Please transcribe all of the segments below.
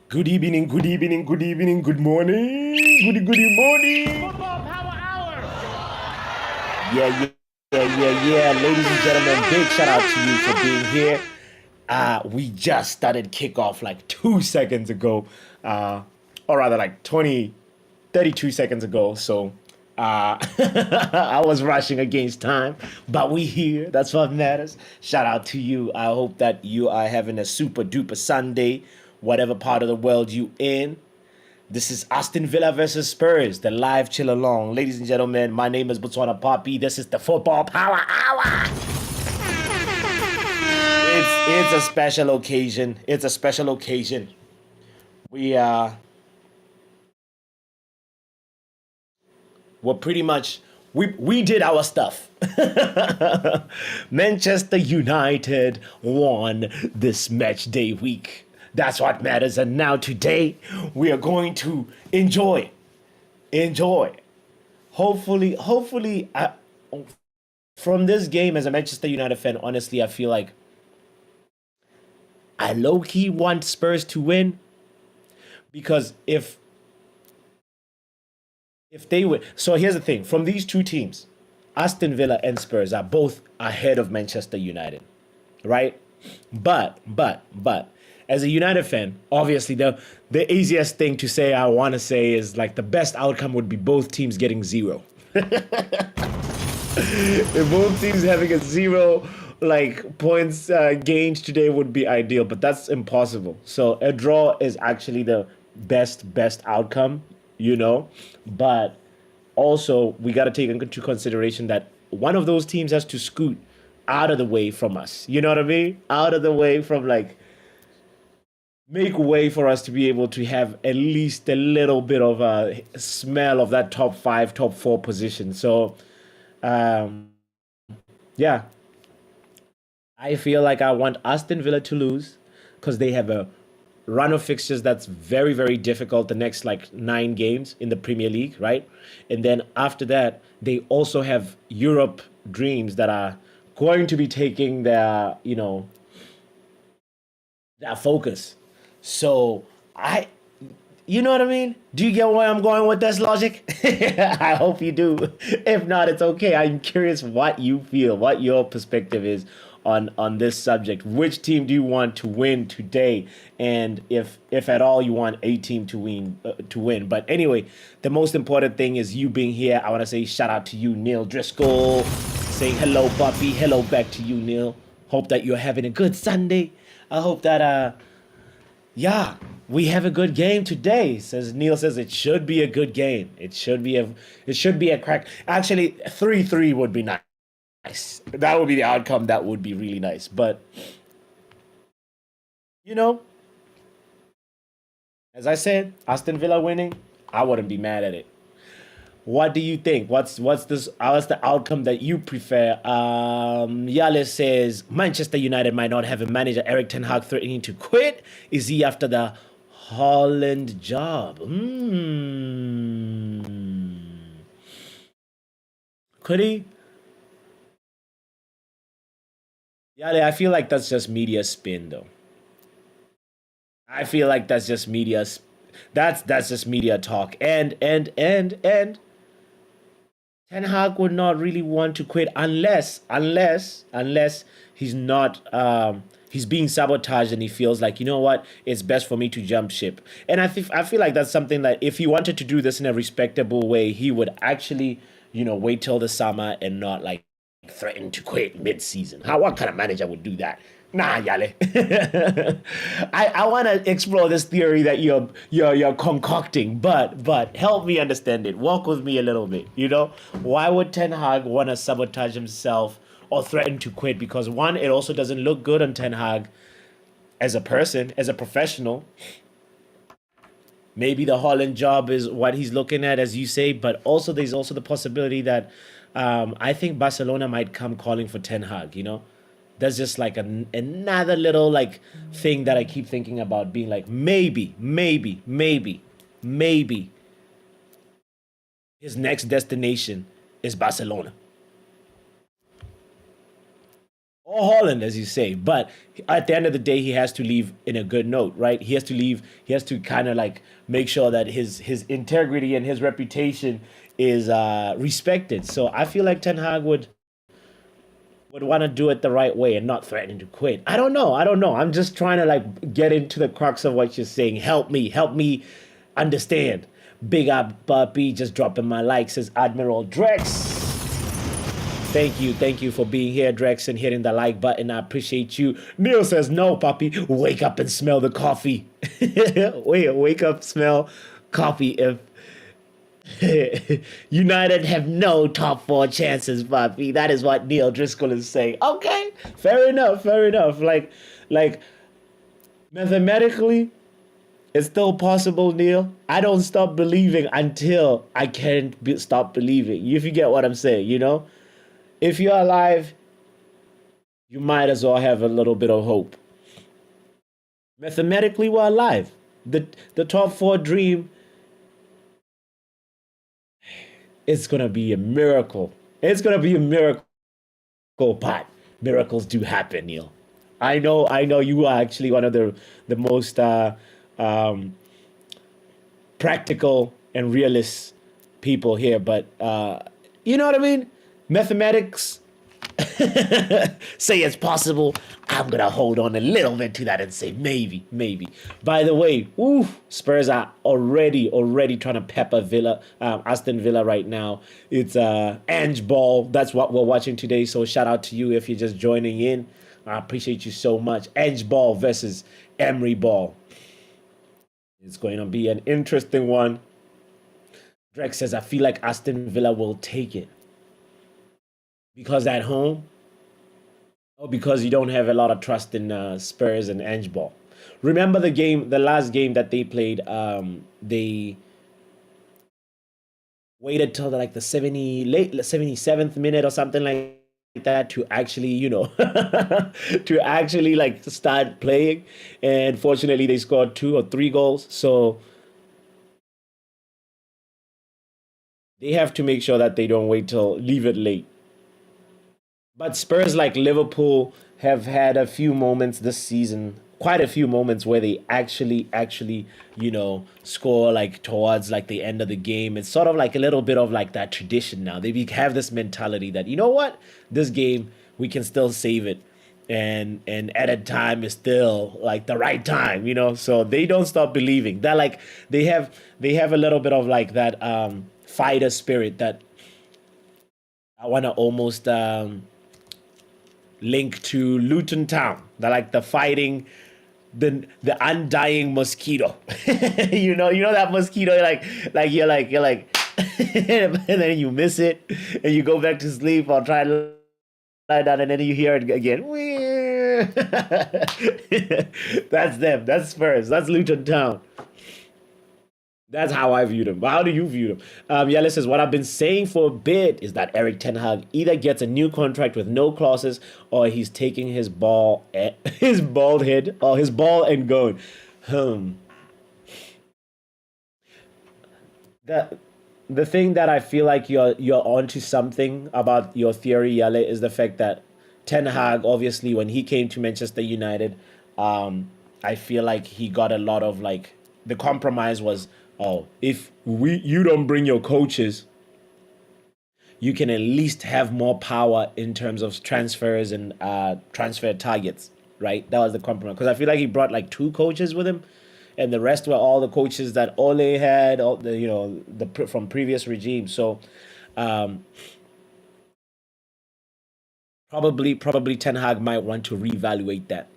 Good evening, good evening, good evening, good morning, good morning. Football Power Hour. Yeah. Ladies and gentlemen, big shout out to you for being here. We just started kickoff like 2 seconds ago, or rather like 32 seconds ago. So I was rushing against time, but we here. That's what matters. Shout out to you. I hope that you are having a super duper Sunday, whatever part of the world you in. This is Aston Villa versus Spurs, the live chill along. Ladies and gentlemen, my name is Botswana Poppy. This is the Football Power Hour. It's a special occasion. It's a special occasion. We we're pretty much we did our stuff. Manchester United won this match day week. That's what matters. And now today we are going to enjoy. Hopefully, from this game as a Manchester United fan, honestly, I feel like I low key want Spurs to win because if they win, so here's the thing: from these two teams, Aston Villa and Spurs are both ahead of Manchester United, right? But as a United fan, obviously the easiest thing to say I want to say is like the best outcome would be both teams getting zero. If both teams having a zero like points gained today would be ideal, but that's impossible. So a draw is actually the best outcome, you know. But also we got to take into consideration that one of those teams has to scoot out of the way from us. You know what I mean? Out of the way from like make way for us to be able to have at least a little bit of a smell of that top five, top four position. So um, yeah, I feel like I want Aston Villa to lose because they have a run of fixtures that's very difficult the next like 9 games in the Premier League, right? And then after that, they also have Europe dreams that are going to be taking their focus. So I you know what I mean? Do you get where I'm going with this logic? I hope you do. If not, it's okay. I'm curious what you feel, what your perspective is on this subject. Which team do you want to win today? And if at all you want a team to win. But anyway, the most important thing is you being here. I want to say shout out to you, Neil Driscoll, saying hello, Buffy. Hello back to you, Neil. Hope that you're having a good Sunday. I hope that yeah, we have a good game today. Says Neil says it should be a good game. It should be a crack. Actually, 3-3 would be nice. That would be the outcome. That would be really nice. But you know, as I said, Aston Villa winning, I wouldn't be mad at it. What do you think? What's the outcome that you prefer? Yale says Manchester United might not have a manager. Eric Ten Hag threatening to quit. Is he after the Holland job? Could he? Yale, I feel like that's just media spin, though. I feel like that's just that's just media talk. And Ten Hag would not really want to quit unless he's not he's being sabotaged and he feels like you know what it's best for me to jump ship. And I feel like that's something that if he wanted to do this in a respectable way, he would actually wait till the summer and not like threaten to quit mid-season. How what kind of manager would do that? Nah, Yale. I want to explore this theory that you're concocting, but help me understand it. Walk with me a little bit. Why would Ten Hag want to sabotage himself or threaten to quit? Because one, it also doesn't look good on Ten Hag as a person, as a professional. Maybe the Holland job is what he's looking at, as you say, but also there's also the possibility that I think Barcelona might come calling for Ten Hag. That's just like another little like thing that I keep thinking about, being like maybe his next destination is Barcelona. or Holland, as you say. But at the end of the day, he has to leave in a good note, right? He has to leave. He has to kind of like make sure that his integrity and his reputation is respected. So I feel like Ten Hag would want to do it the right way and not threatening to quit. I don't know. I don't know. I'm just trying to like get into the crux of what you're saying. Help me understand. Big up Puppy just dropping my like, says Admiral Drex. Thank you for being here, Drex, and hitting the like button. I appreciate you. Neil says, no, Puppy, wake up and smell the coffee. Wake up, smell coffee if United have no top four chances, Puppy. That is what Neil Driscoll is saying. Okay, fair enough, fair enough. Like mathematically, it's still possible, Neil. I don't stop believing until I can't stop believing. If you get what I'm saying, you know? If you're alive, you might as well have a little bit of hope. Mathematically, we're alive. The top four dream, it's gonna be a miracle. It's gonna be a miracle, but miracles do happen, Neil. I know you are actually one of the most um, practical and realist people here, but you know what I mean? Mathematics say it's possible. I'm gonna hold on a little bit to that and say maybe, maybe. By the way, Spurs are already trying to pepper Aston Villa right now. It's Ange Ball. That's what we're watching today. So shout out to you if you're just joining in. I appreciate you so much. Ange Ball versus Emery Ball. It's going to be an interesting one. Drake says, I feel like Aston Villa will take it. Because at home, or because you don't have a lot of trust in Spurs and Ange Ball. Remember the last game that they played, they waited till like the 77th minute or something like that to actually, to actually like start playing. And fortunately, they scored 2 or 3 goals. So they have to make sure that they don't leave it late. But Spurs, like Liverpool, have had a few moments this season, quite a few moments where they actually, score like towards like the end of the game. It's sort of like a little bit of like that tradition now. Have this mentality that you know what, this game we can still save it, and added time is still like the right time, So they don't stop believing. That like they have a little bit of like that fighter spirit that I want to almost link to Luton Town. They're like the fighting, the undying mosquito. You know that mosquito. You're like, and then you miss it, and you go back to sleep or try to lie down, and then you hear it again. That's them. That's Spurs. That's Luton Town. That's how I view them. But how do you view them? Yella says, what I've been saying for a bit is that Eric Ten Hag either gets a new contract with no clauses or he's taking his bald head or his ball and going. Hmm. The, the thing that I feel like you're onto something about your theory, Yale, is the fact that Ten Hag, obviously, when he came to Manchester United, I feel like he got a lot of like the compromise was, oh, if you don't bring your coaches, you can at least have more power in terms of transfers and transfer targets, right? That was the compromise. Because I feel like he brought like 2 coaches with him, and the rest were all the coaches that Ole had, all the from previous regimes. So um, probably Ten Hag might want to reevaluate that.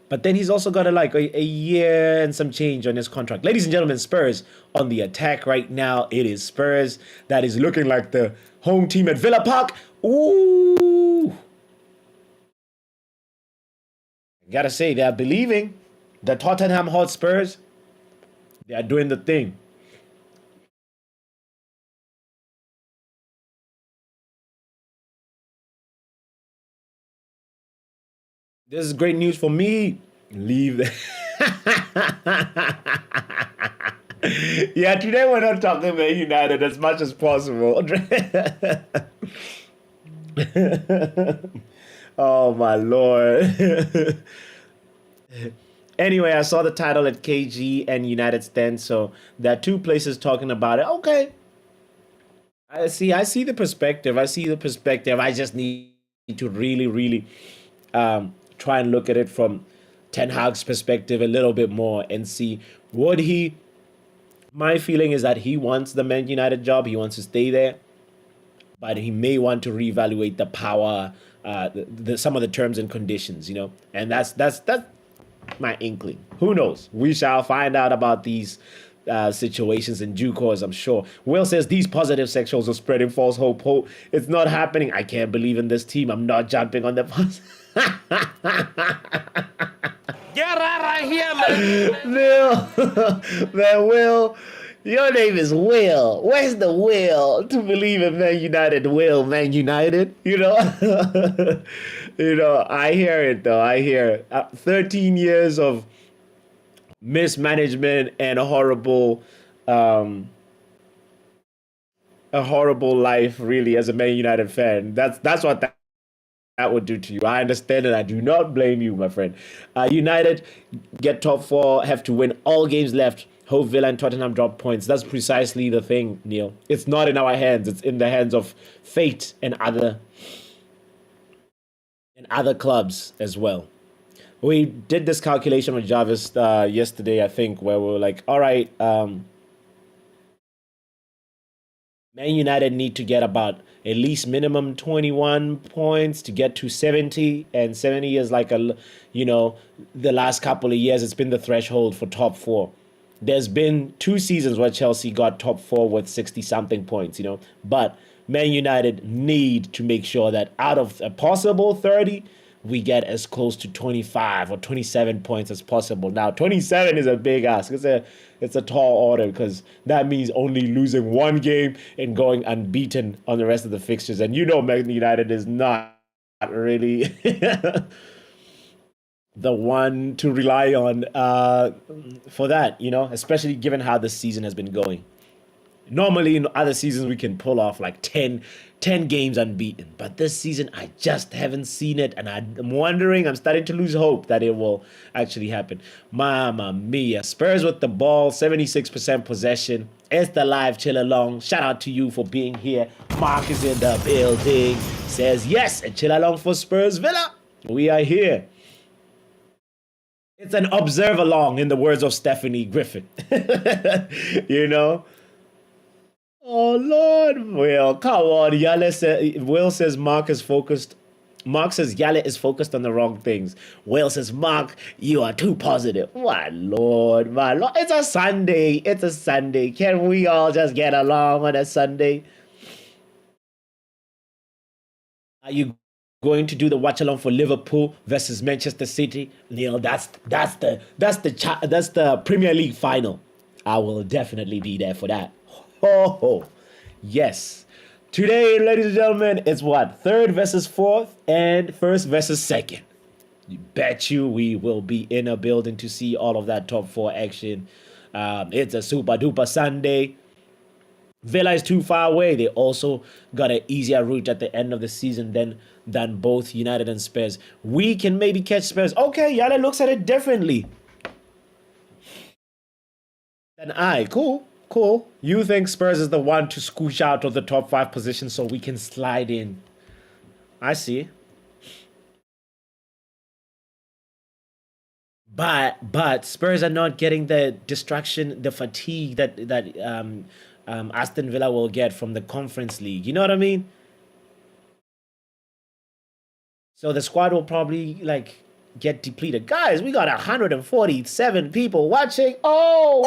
But then he's also got a year and some change on his contract. Ladies and gentlemen, Spurs on the attack right now. It is Spurs that is looking like the home team at Villa Park. Ooh. Gotta say, they're believing. The Tottenham Hotspurs, they are doing the thing. This is great news for me. Leave the Yeah, today we're not talking about United as much as possible. Oh my lord. Anyway, I saw the title at KG and United Stand, so there are two places talking about it. Okay, I see the perspective. I see the perspective. I just need to really, really try and look at it from Ten Hag's perspective a little bit more and see would he. My feeling is that he wants the Man United job. He wants to stay there, but he may want to reevaluate the power, some of the terms and conditions. And that's my inkling. Who knows? We shall find out about these situations in due course, I'm sure. Will says these positive sections are spreading false hope. It's not happening. I can't believe in this team. I'm not jumping on the bus. Get out of here, man. Will, man, Will, your name is Will. Where's the will to believe in Man United? Will Man United? I hear it though. I hear it. 13 years of mismanagement and um, a horrible life, really, as a Man United fan. That's what that would do to you. I understand and I do not blame you, my friend. United get top four, have to win all games left. Hope Villa and Tottenham drop points. That's precisely the thing, Neil. It's not in our hands. It's in the hands of fate and other clubs as well. We did this calculation with Jarvis yesterday, I think, where we were like, all right, Man United need to get about at least minimum 21 points to get to 70, and 70 is like the last couple of years it's been the threshold for top four. There's been two seasons where Chelsea got top four with 60 something points, but Man United need to make sure that out of a possible 30, we get as close to 25 or 27 points as possible. Now, 27 is a big ask. It's a tall order because that means only losing one game and going unbeaten on the rest of the fixtures. And Man United is not really the one to rely on for that, especially given how the season has been going. Normally, in other seasons, we can pull off like 10 games unbeaten. But this season, I just haven't seen it. And I'm starting to lose hope that it will actually happen. Mamma mia. Spurs with the ball, 76% possession. It's the live chill along. Shout out to you for being here. Mark is in the building. Says yes, a chill along for Spurs Villa. We are here. It's an observe along, in the words of Stephanie Griffin. you know? Oh Lord, Will, come on. Will says Mark is focused. Mark says Yale is focused on the wrong things. Will says, Mark, you are too positive. My Lord, my Lord. It's a Sunday. It's a Sunday. Can we all just get along on a Sunday? Are you going to do the watch along for Liverpool versus Manchester City? Neil, that's the Premier League final. I will definitely be there for that. Oh, yes. Today, ladies and gentlemen, it's what? Third versus fourth and first versus second. You bet you we will be in a building to see all of that top four action. It's a super duper Sunday. Villa is too far away. They also got an easier route at the end of the season than both United and Spurs. We can maybe catch Spurs. Okay, Yala looks at it differently than I. Cool. Cool. You think Spurs is the one to scooch out of the top five position so we can slide in. I see. But Spurs are not getting the distraction, the fatigue that Aston Villa will get from the Conference League. You know what I mean? So the squad will probably get depleted. Guys, we got 147 people watching. Oh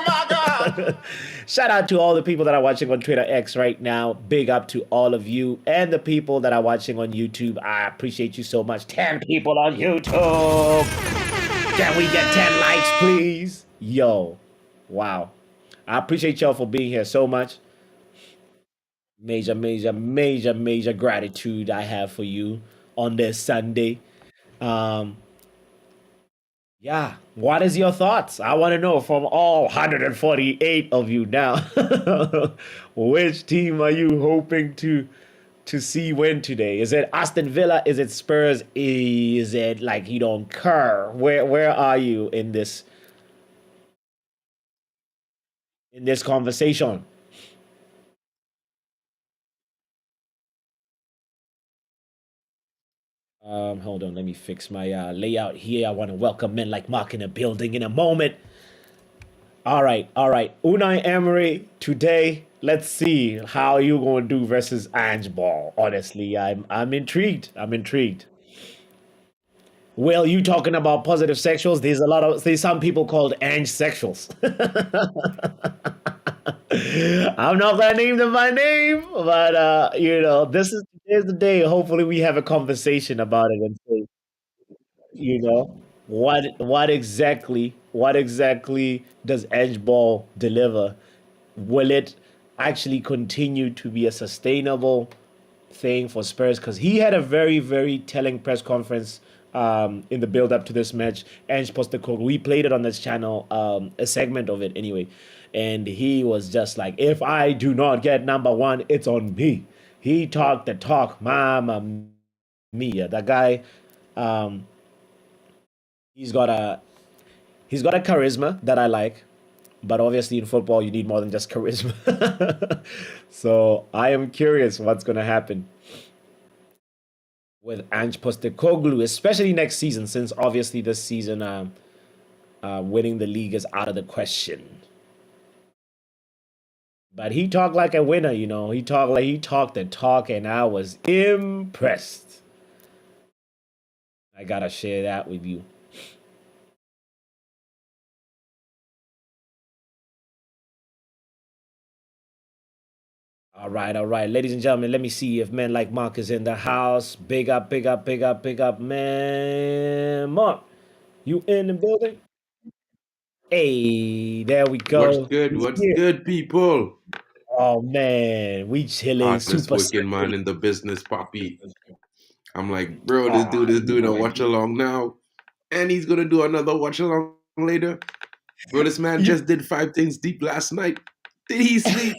my God. Shout out to all the people that are watching on Twitter X right now. Big up to all of you and the people that are watching on YouTube. I appreciate you so much. 10 people on YouTube. Can we get 10 likes, please? Yo. Wow. I appreciate y'all for being here so much. Major, major, major, major gratitude I have for you on this Sunday. Um, yeah, what is your thoughts? I want to know from all 148 of you now. Which team are you hoping to to see win today? Is it Aston Villa? Is it Spurs? Is it like you don't care? Where are you in this conversation? Hold on, let me fix my layout here. I want to welcome men like Mark in the building in a moment. All right. Unai Emery today. Let's see how you gonna do versus Ange Ball. Honestly, I'm intrigued. I'm intrigued. Well, you talking about positive sexuals? There's some people called Ange sexuals. I'm not gonna name them by name, but today's the day. Hopefully, we have a conversation about it and say, you know, what exactly does Edge Ball deliver? Will it actually continue to be a sustainable thing for Spurs? Because he had a very, very telling press conference in the build up to this match. Ange Postecoglou, we played it on this channel, a segment of it anyway, and he was just like, "If I do not get number one, it's on me." He talked the talk, mama mia. That guy, um, he's got a he's got a charisma that I like, but obviously in football you need more than just charisma. So I am curious what's going to happen with Ange Postecoglou, especially next season, since obviously this season winning the league is out of the question. But he talked like a winner, you know. He talked the talk, and I was impressed. I gotta share that with you. All right, ladies and gentlemen. Let me see if men like Mark is in the house. Big up, big up, big up, big up, man. Mark, you in the building? Hey, there we What's go. good? He's What's here. good, people? Oh man, we chilling, Hardest super working man Sunday. in the business, Poppy. I'm like, bro, this Ah, dude is doing a watch along now, and he's gonna do another watch along later. Bro, this man you, just did 5 things deep last night. Did he sleep?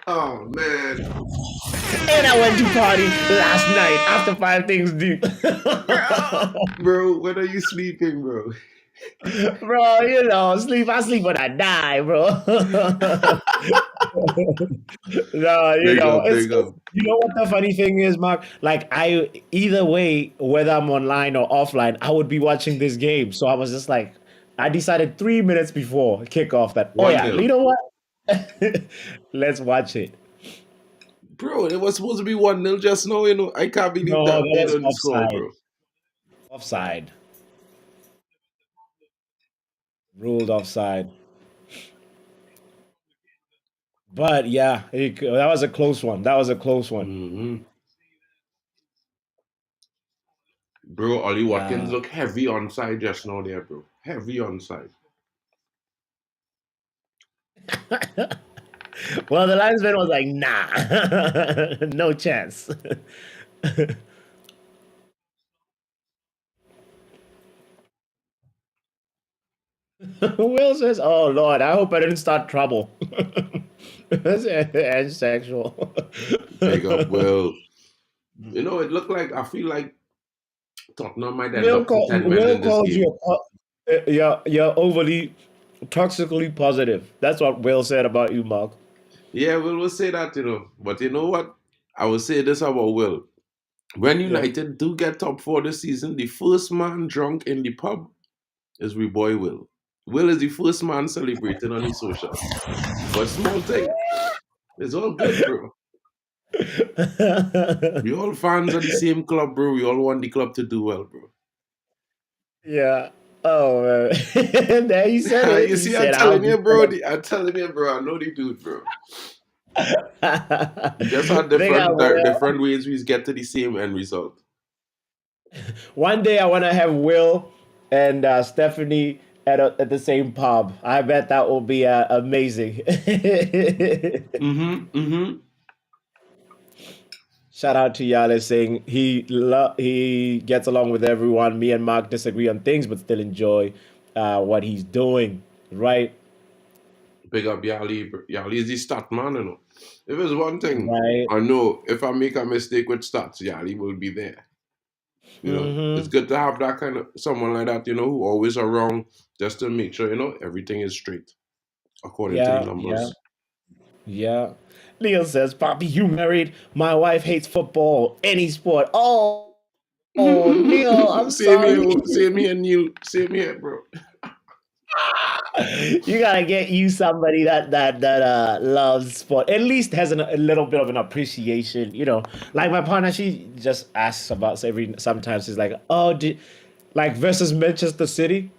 Oh man, and I went to party last night after five things deep. bro, when are you sleeping, bro? Bro, sleep. I sleep when I die, bro. No, Big up, it's big up. you know what the funny thing is, Mark? Like I either way, whether I'm online or offline, I would be watching this game. So I was just like, I decided 3 minutes before kickoff that, oh One yeah, you nil, know what? Let's watch it. bro. It was supposed to be 1-0 just now. I can't believe No, that that they was didn't score, offside. bro. Offside. Ruled offside. But yeah, that was a close one. That was a close one. hmm Bro, Ollie Watkins Yeah. look heavy on side just now there, bro. Heavy on side. Well, the linesman was like, nah, no chance. Will says, oh Lord, I hope I didn't start trouble. That's sexual. Big up, Will. It looked like I feel like Tottenham might end up Will contending this calls game. you you're overly toxically positive. That's what Will said about you, Mark. Yeah, Will will say that. But you know what? I will say this about Will. When Yeah. United do get top four this season, the first man drunk in the pub is we boy Will. Will is the first man celebrating on his socials. But small thing. It's all good, bro. We all fans of the same club, bro. We all want the club to do well, bro. Yeah. Oh man. There he said it. You He see, I'm said I'll telling be you, bro. I'm telling you, bro. I know the dude, bro. We just had Big up, Will. different ways we get to the same end result. One day I want to have Will and Stephanie at the same pub. I bet that will be amazing. Mm-hmm. Mm-hmm. Shout out to Yale saying he gets along with everyone. Me and Mark disagree on things, but still enjoy what he's doing. Right? Big up Yali. Yali is the stat man, you know. If it's one thing, right? I know if I make a mistake with stats, Yali will be there. You know, it's Mm-hmm. good to have that kind of someone like that, you know, who always around just to make sure, you know, everything is straight according to the Yeah, yeah, numbers. yeah. Neil says, "Poppy, you married. My wife hates football, any sport." Oh, Neil, I'm sorry. Same here, Neil. Same here, bro. You gotta get you somebody that loves sport. At least has a little bit of an appreciation. Like my partner, she just asks about every. Sometimes she's like, "Oh, like versus Manchester City."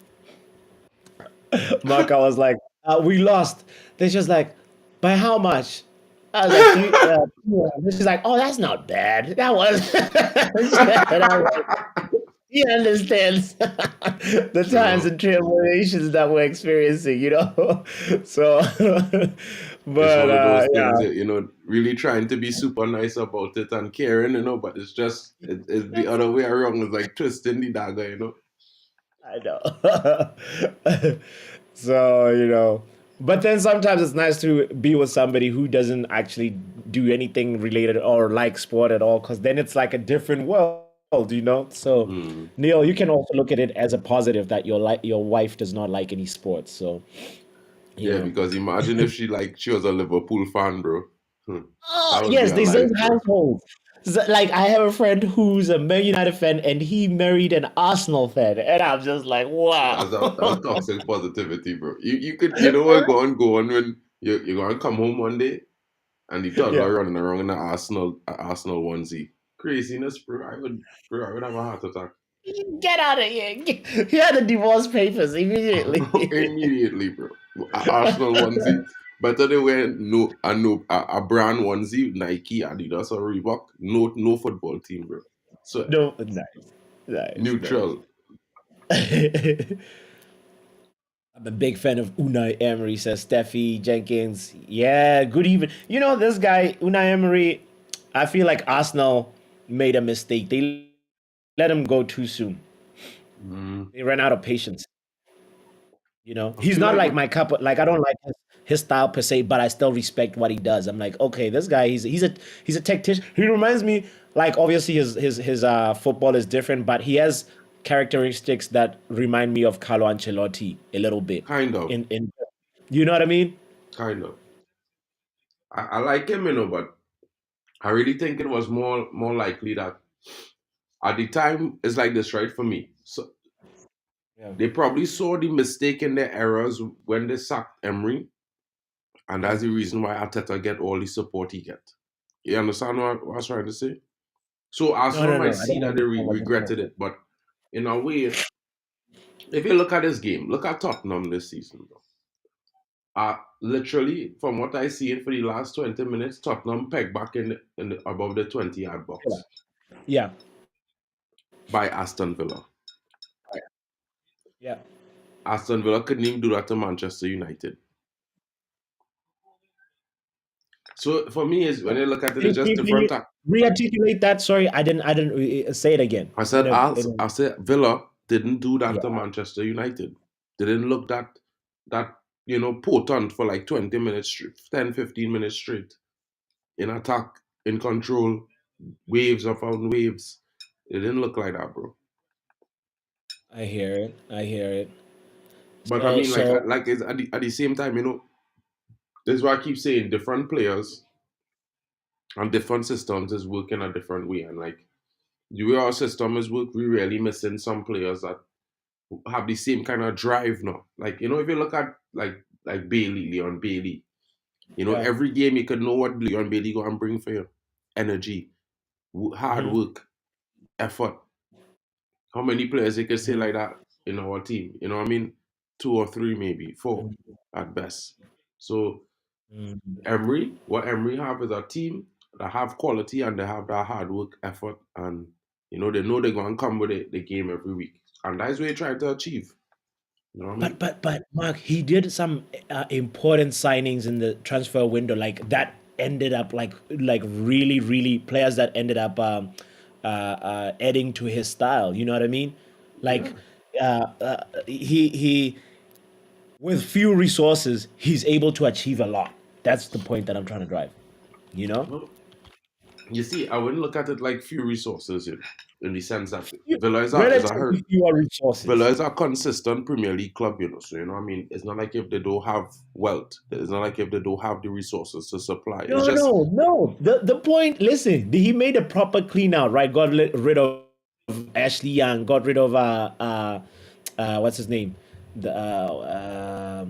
Mark, I was like, "We lost." Then she was like, "By how much?" I was like, "Three." 2." Then she's like, "Oh, that's not bad. That was." And I was like, he understands the You times know, and tribulations that we're experiencing. So, it's but one of those yeah, things that, you know, really trying to be super nice about it and caring, you know, but it's just, it's the other way around. It's like twisting the dagger, you know. I know. So, but then sometimes it's nice to be with somebody who doesn't actually do anything related or like sport at all, because then it's like a different world. So, Hmm. Neil, you can also look at it as a positive that your wife does not like any sports. So, you Yeah, know. because imagine if she was a Liverpool fan, bro. Hmm. Oh, That would be yes, a there's those life, bro. households. So, like, I have a friend who's a Man United fan, and he married an Arsenal fan, and I'm just like, wow. That's toxic positivity, bro. You could, you know what, go on when you're gonna come home one day and the Yeah, toddler running around in an Arsenal onesie. Craziness, bro, I would have a heart attack. get out of here. He had the divorce papers immediately. Immediately, bro. Arsenal onesie. Better they wear a brand onesie, Nike, Adidas, or Reebok. No football team, bro. So No, nice, nice, neutral. nice. I'm a big fan of Unai Emery, says Steffi Jenkins. Yeah, good even. This guy, Unai Emery, I feel like Arsenal made a mistake. They let him go too soon. Mm. They ran out of patience. I He's feel not like like what my cup. Like I don't like his style per se, but I still respect what he does. I'm like, okay, this guy, he's a tactician. He reminds me, like obviously his football is different, but he has characteristics that remind me of Carlo Ancelotti a little bit. kind of, In you know what I mean? kind of. I like him, you know, but I really think it was more likely that at the time it's like this, right? For me, so Yeah, they probably saw the mistake in their errors when they sacked Emery, and yeah. that's the reason why Arteta get all the support he get. You understand what I was trying to say? So No, Arsenal no, might no. I see don't that they understand what you're regretted saying. it, but in a way, if you look at this game, look at Tottenham this season, bro. Literally, from what I see for the last 20 minutes, Tottenham pegged back above the 20-yard Yeah, box yeah, by Aston Villa. yeah. Aston Villa couldn't even do that to Manchester United. So for me, is when you look at it, it's just Can different. you rearticulate that? Sorry, I didn't say it again. I said I In said Villa didn't do a that yeah. to Manchester United. They didn't look that potent for like 20 minutes, 10, 15 minutes straight in attack, in control, waves upon waves. It didn't look like that, bro. I hear it. I hear it. But I So mean, like, so it's at the same time, this is why I keep saying different players and different systems is working a different way. And like the way our system is work, we really missing some players that have the same kind of drive now. Like, if you look at like Leon Bailey, yeah. every game you could know what Leon Bailey go and bring for you. Energy, hard Hmm. work, effort. How many players you could say Hmm. like that in our team? You know what I mean? Two or three, maybe four at best. So what Emery have is a team that have quality and they have that hard work, effort, and they know they're gonna come with the game every week. And that's what they try to achieve. You know what I But mean? but but Mark, he did some important signings in the transfer window, like that ended up like really really players that ended up adding to his style. You know what I mean? Like Yeah. he With few resources, he's able to achieve a lot. That's the point that I'm trying to drive. You know, Well, you see, I wouldn't look at it like few resources in the sense that Few- Villa relatively fewer Villa resources. is a consistent Premier League club, you know. So you know, what I mean, it's not like if they don't have wealth, it's not like if they don't have the resources to supply. It's No, just no, no. The point. Listen, he made a proper clean out, right? Got rid of Ashley Young. Got rid of what's his name? The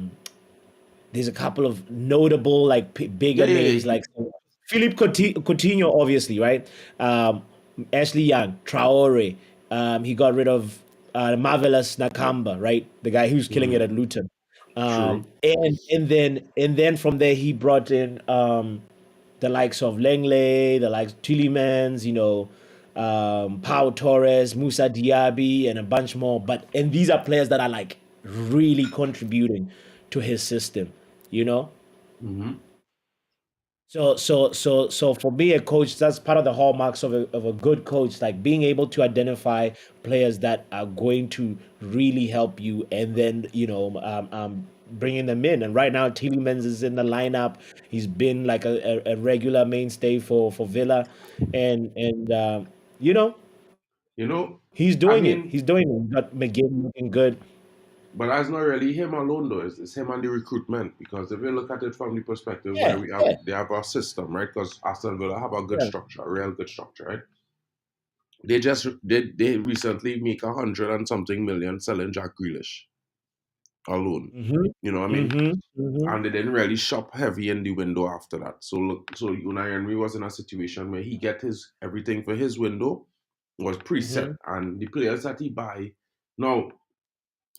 there's a couple of notable like yeah, bigger yeah, yeah. names like Philippe Coutinho, obviously, right? Ashley Young, Traore. He got rid of Marvelous Nakamba, right? The guy who's killing it Mhm. at Luton. True. And then from there he brought in the likes of Langley, the likes of Tillemans, Pau Torres, Musa Diaby, and a bunch more. And these are players that are like really contributing to his system, you know. Hmm. So for me, a coach, that's part of the hallmarks of a good coach, like being able to identify players that are going to really help you, and then bringing them in. And right now, Tielemans is in the lineup. He's been like a regular mainstay for Villa, and you know You know, he's I doing it. mean, He's doing it. Got McGinn looking good. but that's not really him alone though. It's him and the recruitment. Because if you look at it from the perspective where Yeah, yeah, they have a system, right? Because Aston Villa have a good yeah. structure, a real good structure, right? They recently make 100 and something million selling Jack Grealish alone. Mhm, You know what I mean? mhm, mhm, And they didn't really shop heavy in the window after that. So look, so Unai Emery was in a situation where he get his everything for his window was preset, mhm. and the players that he buy now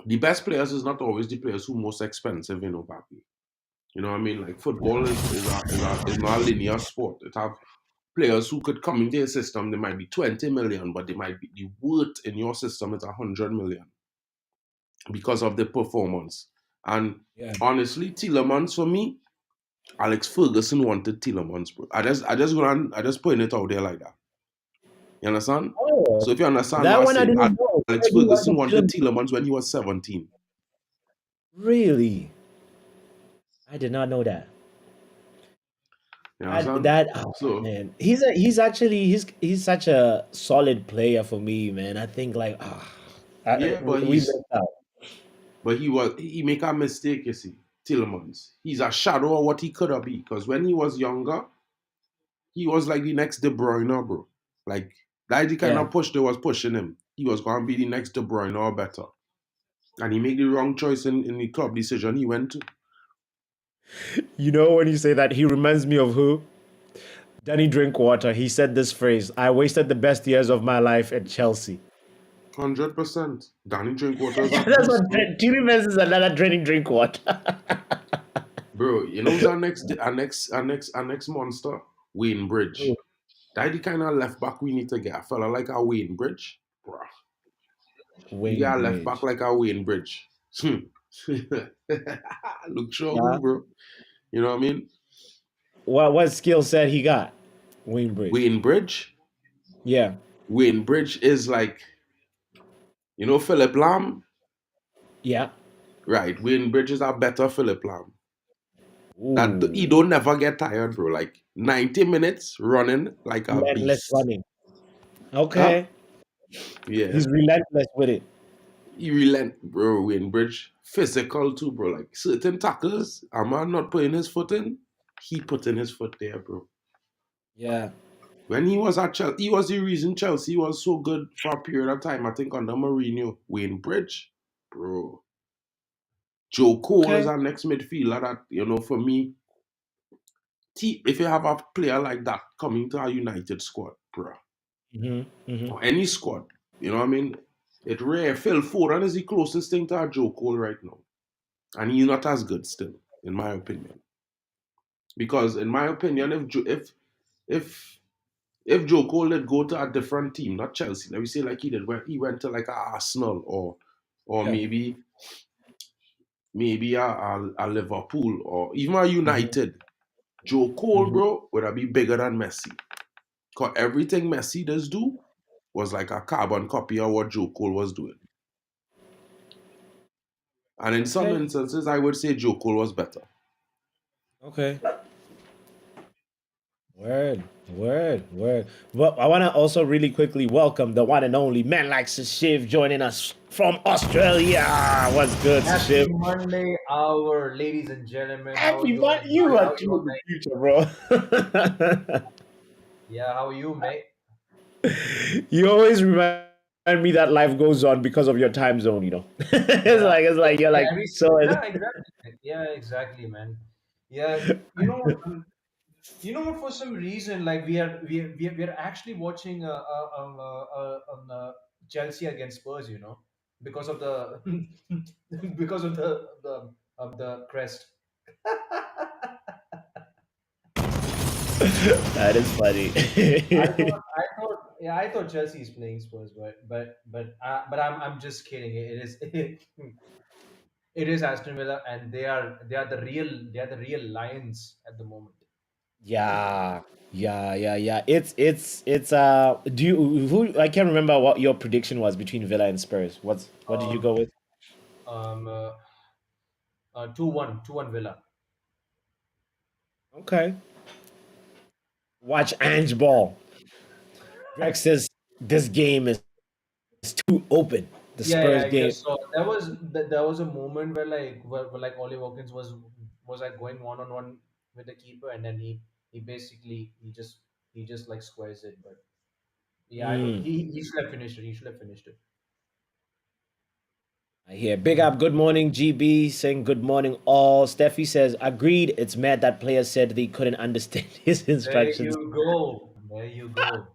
the best players is not always the players who most expensive, Papi. You know what I mean? Like football is not a linear sport. It have players who could come into your system. They might be 20 million, but they might be the worth in your system is 100 million because of the performance. And Yeah. honestly, Tielemans for me, Alex Ferguson wanted Tielemans, bro. I just putting it out there like that. You understand? Oh, So if you understand what that I'm one I saying, didn't know. Alex Heard he Ferguson wanted wanted Tielemans. Tielemans when he was 17. Really? I did not know that. You I understand? that oh, So man, he's such a solid player for me, man. I think like yeah, we missed out. but he make a mistake, you see. Tielemans. He's a shadow of what he could have been. Because when he was younger, he was like the next De Bruyne, bro. Like that the kind Yeah, of push they was pushing him. He was gonna be the next De Bruyne or better. And he made the wrong choice in the club decision he went to. when you say that, he reminds me of who? Danny Drinkwater. He said this phrase: "I wasted the best years of my life at Chelsea." 100%. Danny Drinkwater is a That's what beast, bro. Tielemans is another draining Drinkwater. Bro, you know who's our next monster? Wayne Bridge. That the kind of left back we need to get. A fella like a Wayne Bridge. Bro. We Wayne got a left back Bridge. like a Wayne Bridge. Look sure Yeah. who, bro. You know what I mean? What skill set he got? Wayne Bridge. Wayne Bridge. Yeah. Wayne Bridge is like, Philip Lam? Yeah. Right. Wayne Bridge is a better Philip Lam. That he Ooh. don't never get tired, bro. Like 90 minutes running like a Relentless beast. running. Huh? Okay. Yeah. He's relentless with it. He relent, bro. Wayne Bridge. Physical too, bro. Like certain tackles, a man not putting his foot in, he putting his foot there, bro. Yeah. When he was at Chelsea, he was the reason Chelsea was so good for a period of time. I think under Mourinho, Wayne Bridge, bro. Joe Cole is Okay. our next midfielder. That for me, if you have a player like that coming to our United squad, bro, Hmm. Hmm. or any squad, you know what I mean? It rare. Phil Foden is the closest thing to a Joe Cole right now, and he's not as good still, in my opinion. Because in my opinion, if if Joe Cole did go to a different team, not Chelsea, let me say like he did, where he went to like a Arsenal or Yeah. maybe a Liverpool or even a Hmm. United, Joe Cole, Hmm. bro, would have been bigger than Messi. Cause everything Messi does do was like a carbon copy of what Joe Cole was doing. And in some Okay. instances, I would say Joe Cole was better. Okay. Word, word. Well, I want to also really quickly welcome the one and only man like Sashiv joining us from Australia. What's good, Happy Sashiv? Monday hour, ladies and gentlemen. How are Happy you all, month. You everybody? are How are you too all, in the mate? future, bro. Yeah, how are you, mate? You always remind me that life goes on because of your time zone. You know, Yeah, it's like you're yeah, like so. yeah, exactly. Yeah, exactly, man. Yeah, you know, for some reason, like we are actually watching Chelsea against Spurs, because of the because of the crest. That is funny. I thought Chelsea is playing Spurs, but I'm just kidding. It is it is Aston Villa, and they are the real Lions at the moment. Yeah, yeah. It's do you who I can't remember what your prediction was between Villa and Spurs. What did you Um, go with? 2-1, 2-1 Villa. Okay. Watch Ange Ball. Greg says this game is too open. The Yeah, Spurs I game. just saw there was a moment where Ollie Watkins was like going one on one with the keeper, and then he basically he just like squares it. But yeah, I don't. Mm, He should have finished it. He should have finished it. I hear. Big Mm. up. Good morning, GB. Saying good morning, all. Steffi says agreed. It's mad that players said they couldn't understand his There instructions. you go. There you go.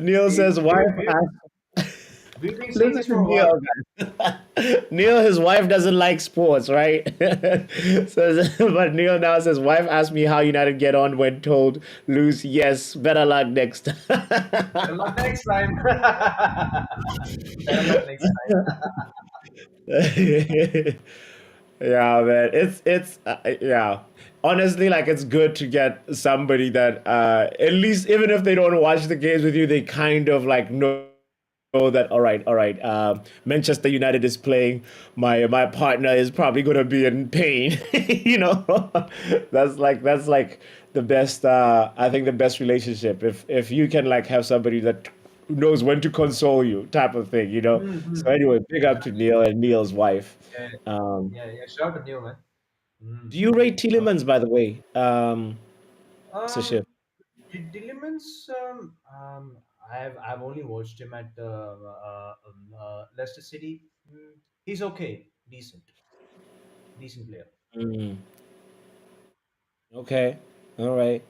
Neil We, says we, wife we, asked. we've been saying Listen this to for a while. Neil, guys. Neil, his wife doesn't like sports, right? But Neil now says, wife asked me how United get on when told lose. Yes, better luck next Better luck time. next time. Better luck next time. Yeah, man. Yeah. Honestly, like it's good to get somebody that at least even if they don't watch the games with you, they kind of like know that all right, Manchester United is playing. My partner is probably gonna be in pain. That's like the best. I think the best relationship if you can like have somebody that knows when to console you, type of thing. So Mm-hmm. anyway, big up to Neil and Neil's wife. Yeah, Um, yeah. Shout out to Neil, man. Mm. do you rate Uh, Tielemans, by the way, Sashif? um, Dillemans, I've only watched him at Leicester City. He's okay, decent player. Mm, okay, all right.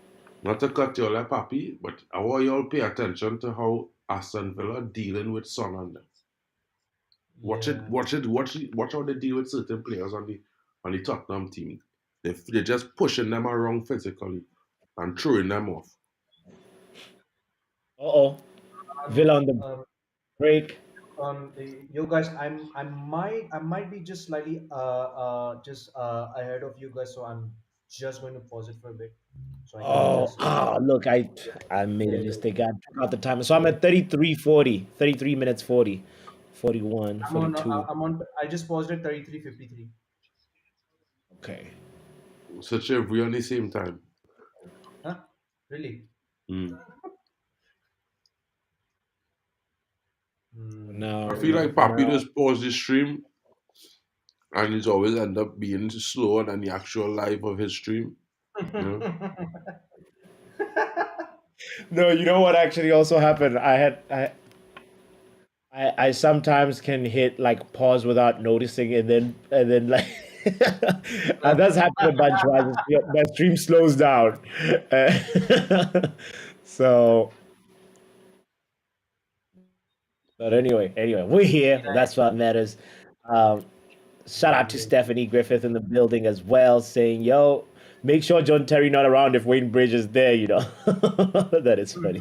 Not to cut you like Papi, but I want you all pay attention to how Aston Villa dealing with Son on them. Watch it, Yeah. watch it, watch how they deal with certain players on the Tottenham team. They're just pushing them around physically and throwing them off. Uh-oh. Um, Villa on the um, break. you guys, I might be just slightly just ahead of you guys, so I'm just going to pause it for a bit, so I can Oh, just look, I yeah, I made a yeah, mistake. I took out the timer. So I'm yeah. at 33:40, 33 minutes 40, 41, I'm on. 42. I'm on. I just paused at 33:53. Okay. Such a we on the same time. Huh? Really? Mm. For Hmm. I now, feel like for Papi now. just pause the stream and it's always end up being slower than the actual life of his stream. You know? No, you know what actually also happened? I sometimes can hit like pause without noticing, and then like that's happened a bunch. Where my stream slows down. Uh, so, but anyway, we're here. Yeah, That's what matters. Um, Shout out to yeah. Stephanie Griffith in the building as well, saying, "Yo, make sure John Terry not around if Wayne Bridge is there." That is funny.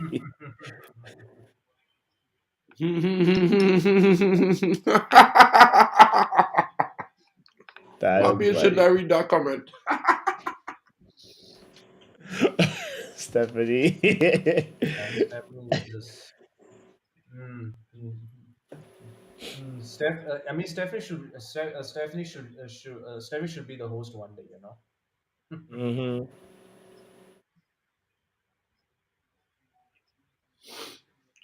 That is Papi should funny. not read that comment. Stephanie. And Stephanie is just. Mm, mm, I mean, Stephanie should be the host one day. You know. Hmm.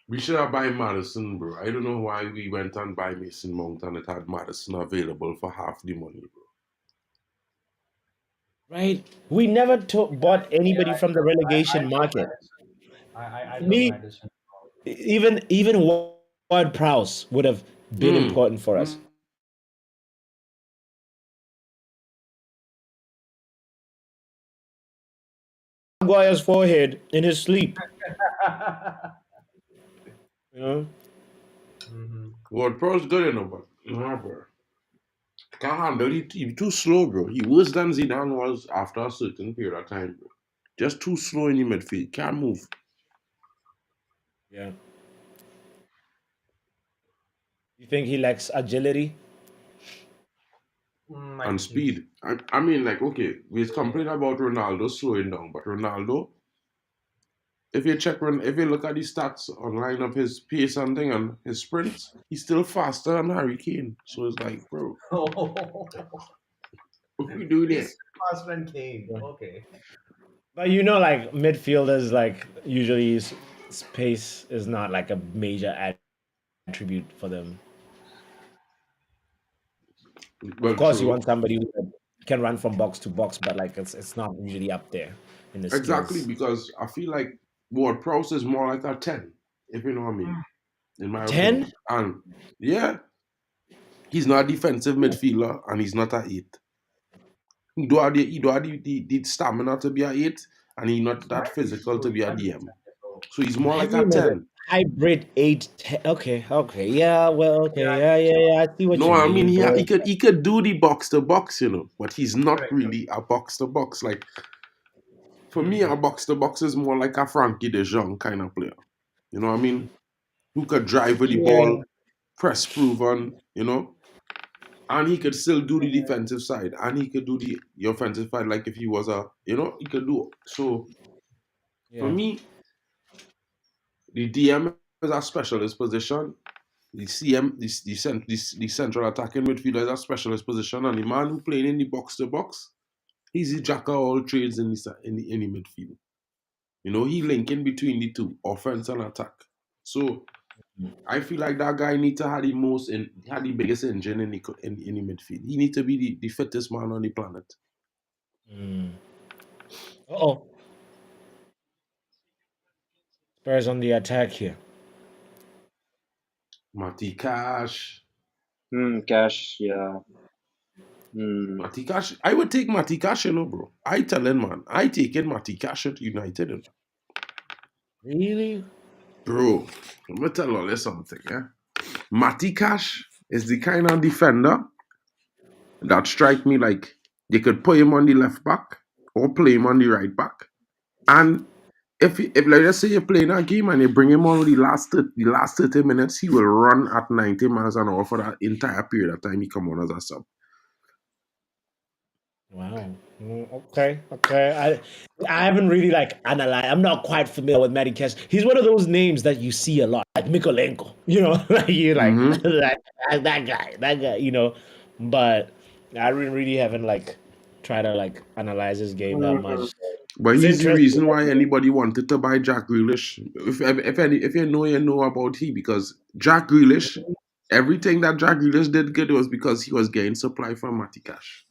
We should have buy Madison, bro. I don't know why we went and buy Mason Mount and it had Madison available for half the money, bro. Right? We never bought Yeah, anybody from the I relegation took market. Madison. I For took me, Madison. even Ward Prowse would have been Mm. important for us. Maguire's forehead in his sleep. You know? Hmm. Ward Pro's good enough, but nah, bro. Can't handle it. He too slow, bro. He worse than Zidane was after a certain period of time, bro. Just too slow in the midfield. Can't move. Yeah. You think he lacks agility? And Might be. speed. I mean, like, okay, we complain about Ronaldo slowing down, but Ronaldo, if you look at the stats online of his pace and thing and his sprints, he's still faster than Harry Kane. So it's like, bro, what we do there? He's faster than Kane. Yeah. Okay. But you know, like midfielders, like usually space is not like a major attribute for them. Of Well, course, you true. want somebody who can run from box to box, but like it's not usually up there in the Exactly, skills. because I feel like Ward Prowse is more like a 10, if you know what I mean, in A my 10? opinion. And yeah, he's not a defensive midfielder and he's not a 8. He do have the stamina to be a 8 and he's not that Might be physical to so. be a Might be DM. technical. So he's more like Have you a made a 10. hybrid 8 10? Okay, okay. Yeah, well, Yeah, okay. I Yeah, think yeah, so. yeah. I see what No, you I mean mean, bro. he could do the box to box, but he's not Correct. really a box to box. Like for me, a Hmm. box to box is more like a Frankie De Jong kind of player. You know what I mean? Who could drive with the Yeah. ball, press proven, and he could still do the defensive side, and he could do the offensive side. Like if he was he could do. So for Yeah. me, the DM is a specialist position. The CM, the central attacking midfielder is a specialist position, and the man who playing in the box to box, he's the jack of all trades in the midfield. He linking between the two, offense and attack. So I feel like that guy need to have had the biggest engine in the midfield. He need to be the fittest man on the planet. Mm. Oh, Spurs on the attack here. Matty Cash. Cash, yeah. Hmm. Matty Cash. I would take Matty Cash, bro. I telling man, I taking Matty Cash at United, Really? bro. I'm gonna tell you something, yeah. Matty Cash is the kind of defender that strike me like you could put him on the left back or play him on the right back. And if like let's say you're playing a game and you bring him on the last 30 minutes, he will run at 90 miles an hour for that entire period of time he come on as a sub. Wow. Okay. Okay. I haven't really like analyzed. I'm not quite familiar with Matty Cash. He's one of those names that you see a lot, like Mikolenko. Like you like Mm-hmm. that guy. But I really haven't like tried to like analyze his game that Mhm. much. But It's he's the interesting. reason why anybody wanted to buy Jack Grealish. If you know about he, because Jack Grealish, everything that Jack Grealish did good was because he was getting supply from Matty Cash.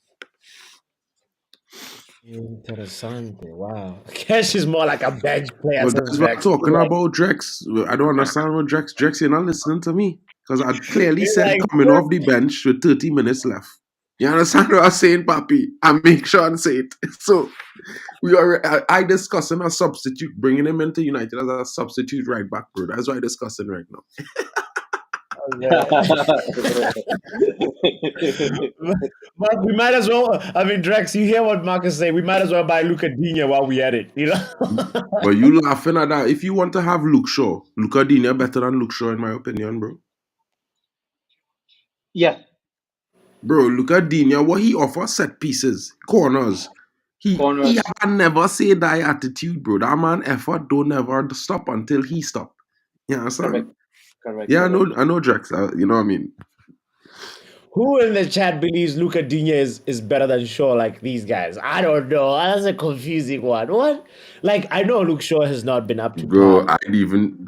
Interessante. Wow. Cash is more like a bench player But since that's what I'm Vex. talking about, Drex. I don't understand what Drex. Drex, you're not listening to me. Because I clearly It's said like coming off the bench with 30 minutes left. You understand what I'm saying, Papi? I make sure and say it. So I discussing a substitute, bringing him into United as a substitute right back, bro. That's what I'm discussing right now. Mark, we might as well. I mean, Drex, you hear what Marcus say? We might as well buy Luca Dina while we at it. But you laughing at that. If you want to have Luke Shaw, Luca Dina better than Luke Shaw in my opinion, bro. Yeah, Bro, Luca Dina, what he offers set pieces, corners. He corners. have a never say die attitude, bro. That man effort don't never stop until he stop. You Correct, understand? correct, Yeah, correct. I know Drex. You know what I mean? Who in the chat believes Luca Digne is better than Shaw like these guys? I don't know. That's a confusing one. What? Like, I know Luke Shaw has not been up to Bro, par.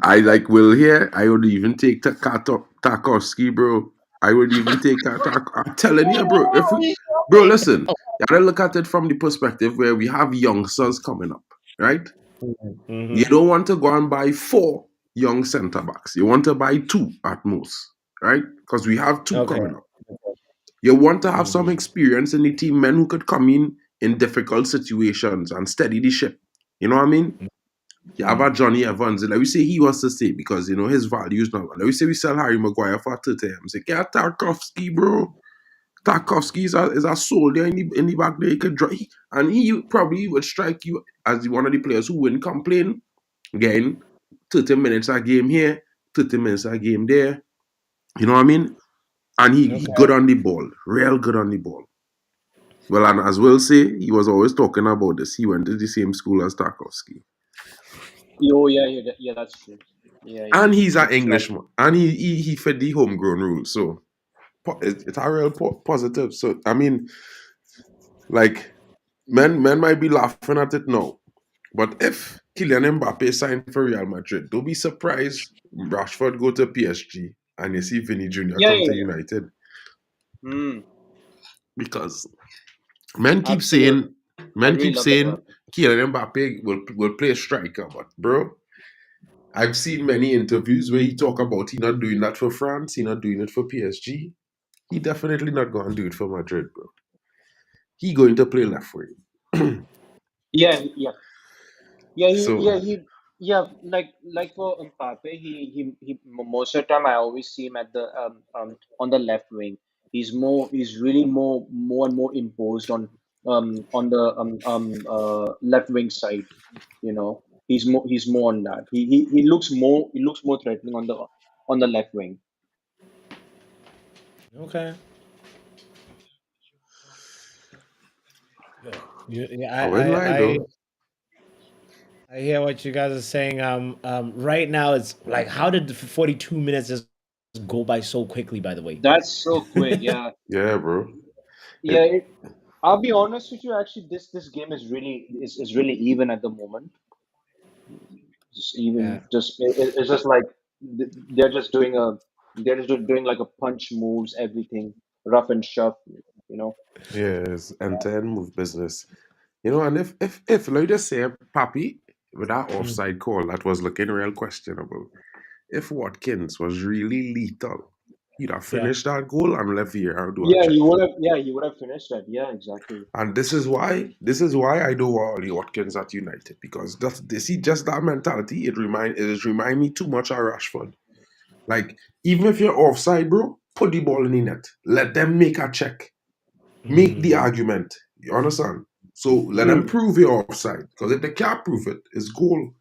I like Will here. I would even take Tarkovsky, bro. I would even take I'm telling you, bro. Bro, listen, you gotta look at it from the perspective where we have youngsters coming up, right? You Mm-hmm. don't want to go and buy four young centre backs. You want to buy two at most, right? Because we have two Okay. coming up. You want to have some Mm-hmm. experience in the team, men who could come in difficult situations and steady the ship. You know what I mean? You have a Johnny Evans. Like we say he wants to stay because his value is not. Like we say we sell Harry Maguire for 30 M. Say, get Tarkovsky, bro. Tarkovsky is a soldier in the back there. He could drive, and he probably would strike you as one of the players who wouldn't complain. Again, 30 minutes a game here, 30 minutes a game there. You know what I mean? And he Okay. good on the ball, real good on the ball. Well, and as Will say, he was always talking about this. He went to the same school as Tarkovsky. Oh yeah, yeah, yeah. That's true. Yeah, yeah. And he's an It's like Englishman. And he fed the homegrown rules. So it's a real positive. So, I mean, like, men might be laughing at it now. But if Kylian Mbappe signed for Real Madrid, don't be surprised Rashford go to PSG and you see Vinny Jr. yeah, come yeah, to yeah. United. Hmm. Because men keep Absolutely. saying I men really keep love that saying about him. Kylian Mbappe will play striker, but bro, I've seen many interviews where he talk about he not doing that for France, he not doing it for PSG. He definitely not going to do it for Madrid, bro. He going to play left wing. Yeah, yeah. Yeah, So yeah. Like for Mbappe, most of the time I always see him at the on the left wing. He's really more and more imposed on the left wing side. You know, he's more on that. He looks more threatening on the left wing. Okay. Yeah, I wouldn't lie though. I hear what you guys are saying. Right now it's like, how did the 42 minutes just go by so quickly? By the way. That's so quick. Yeah, Yeah, bro. yeah. It, I'll be honest with you. Actually, this game is really even at the moment. Just Yeah. even just it's just like they're just doing like a punch moves, everything rough and sharp, you know. yeah, it's end-to-end move business. And if like just say Papi with that offside call that was looking real questionable, if Watkins was really lethal, he'd have Yeah. finished that goal and left Vieira do a check. He would have finished that. Yeah, exactly. And this is why I don't want Ollie Watkins at United because that's they see just that mentality. It remind me too much of Rashford. Like even if you're offside, bro, put the ball in the net. Let them make a check. Make the Mm-hmm. argument. You understand? So let them Hmm. prove you're offside. Because if they can't prove it, it's goal.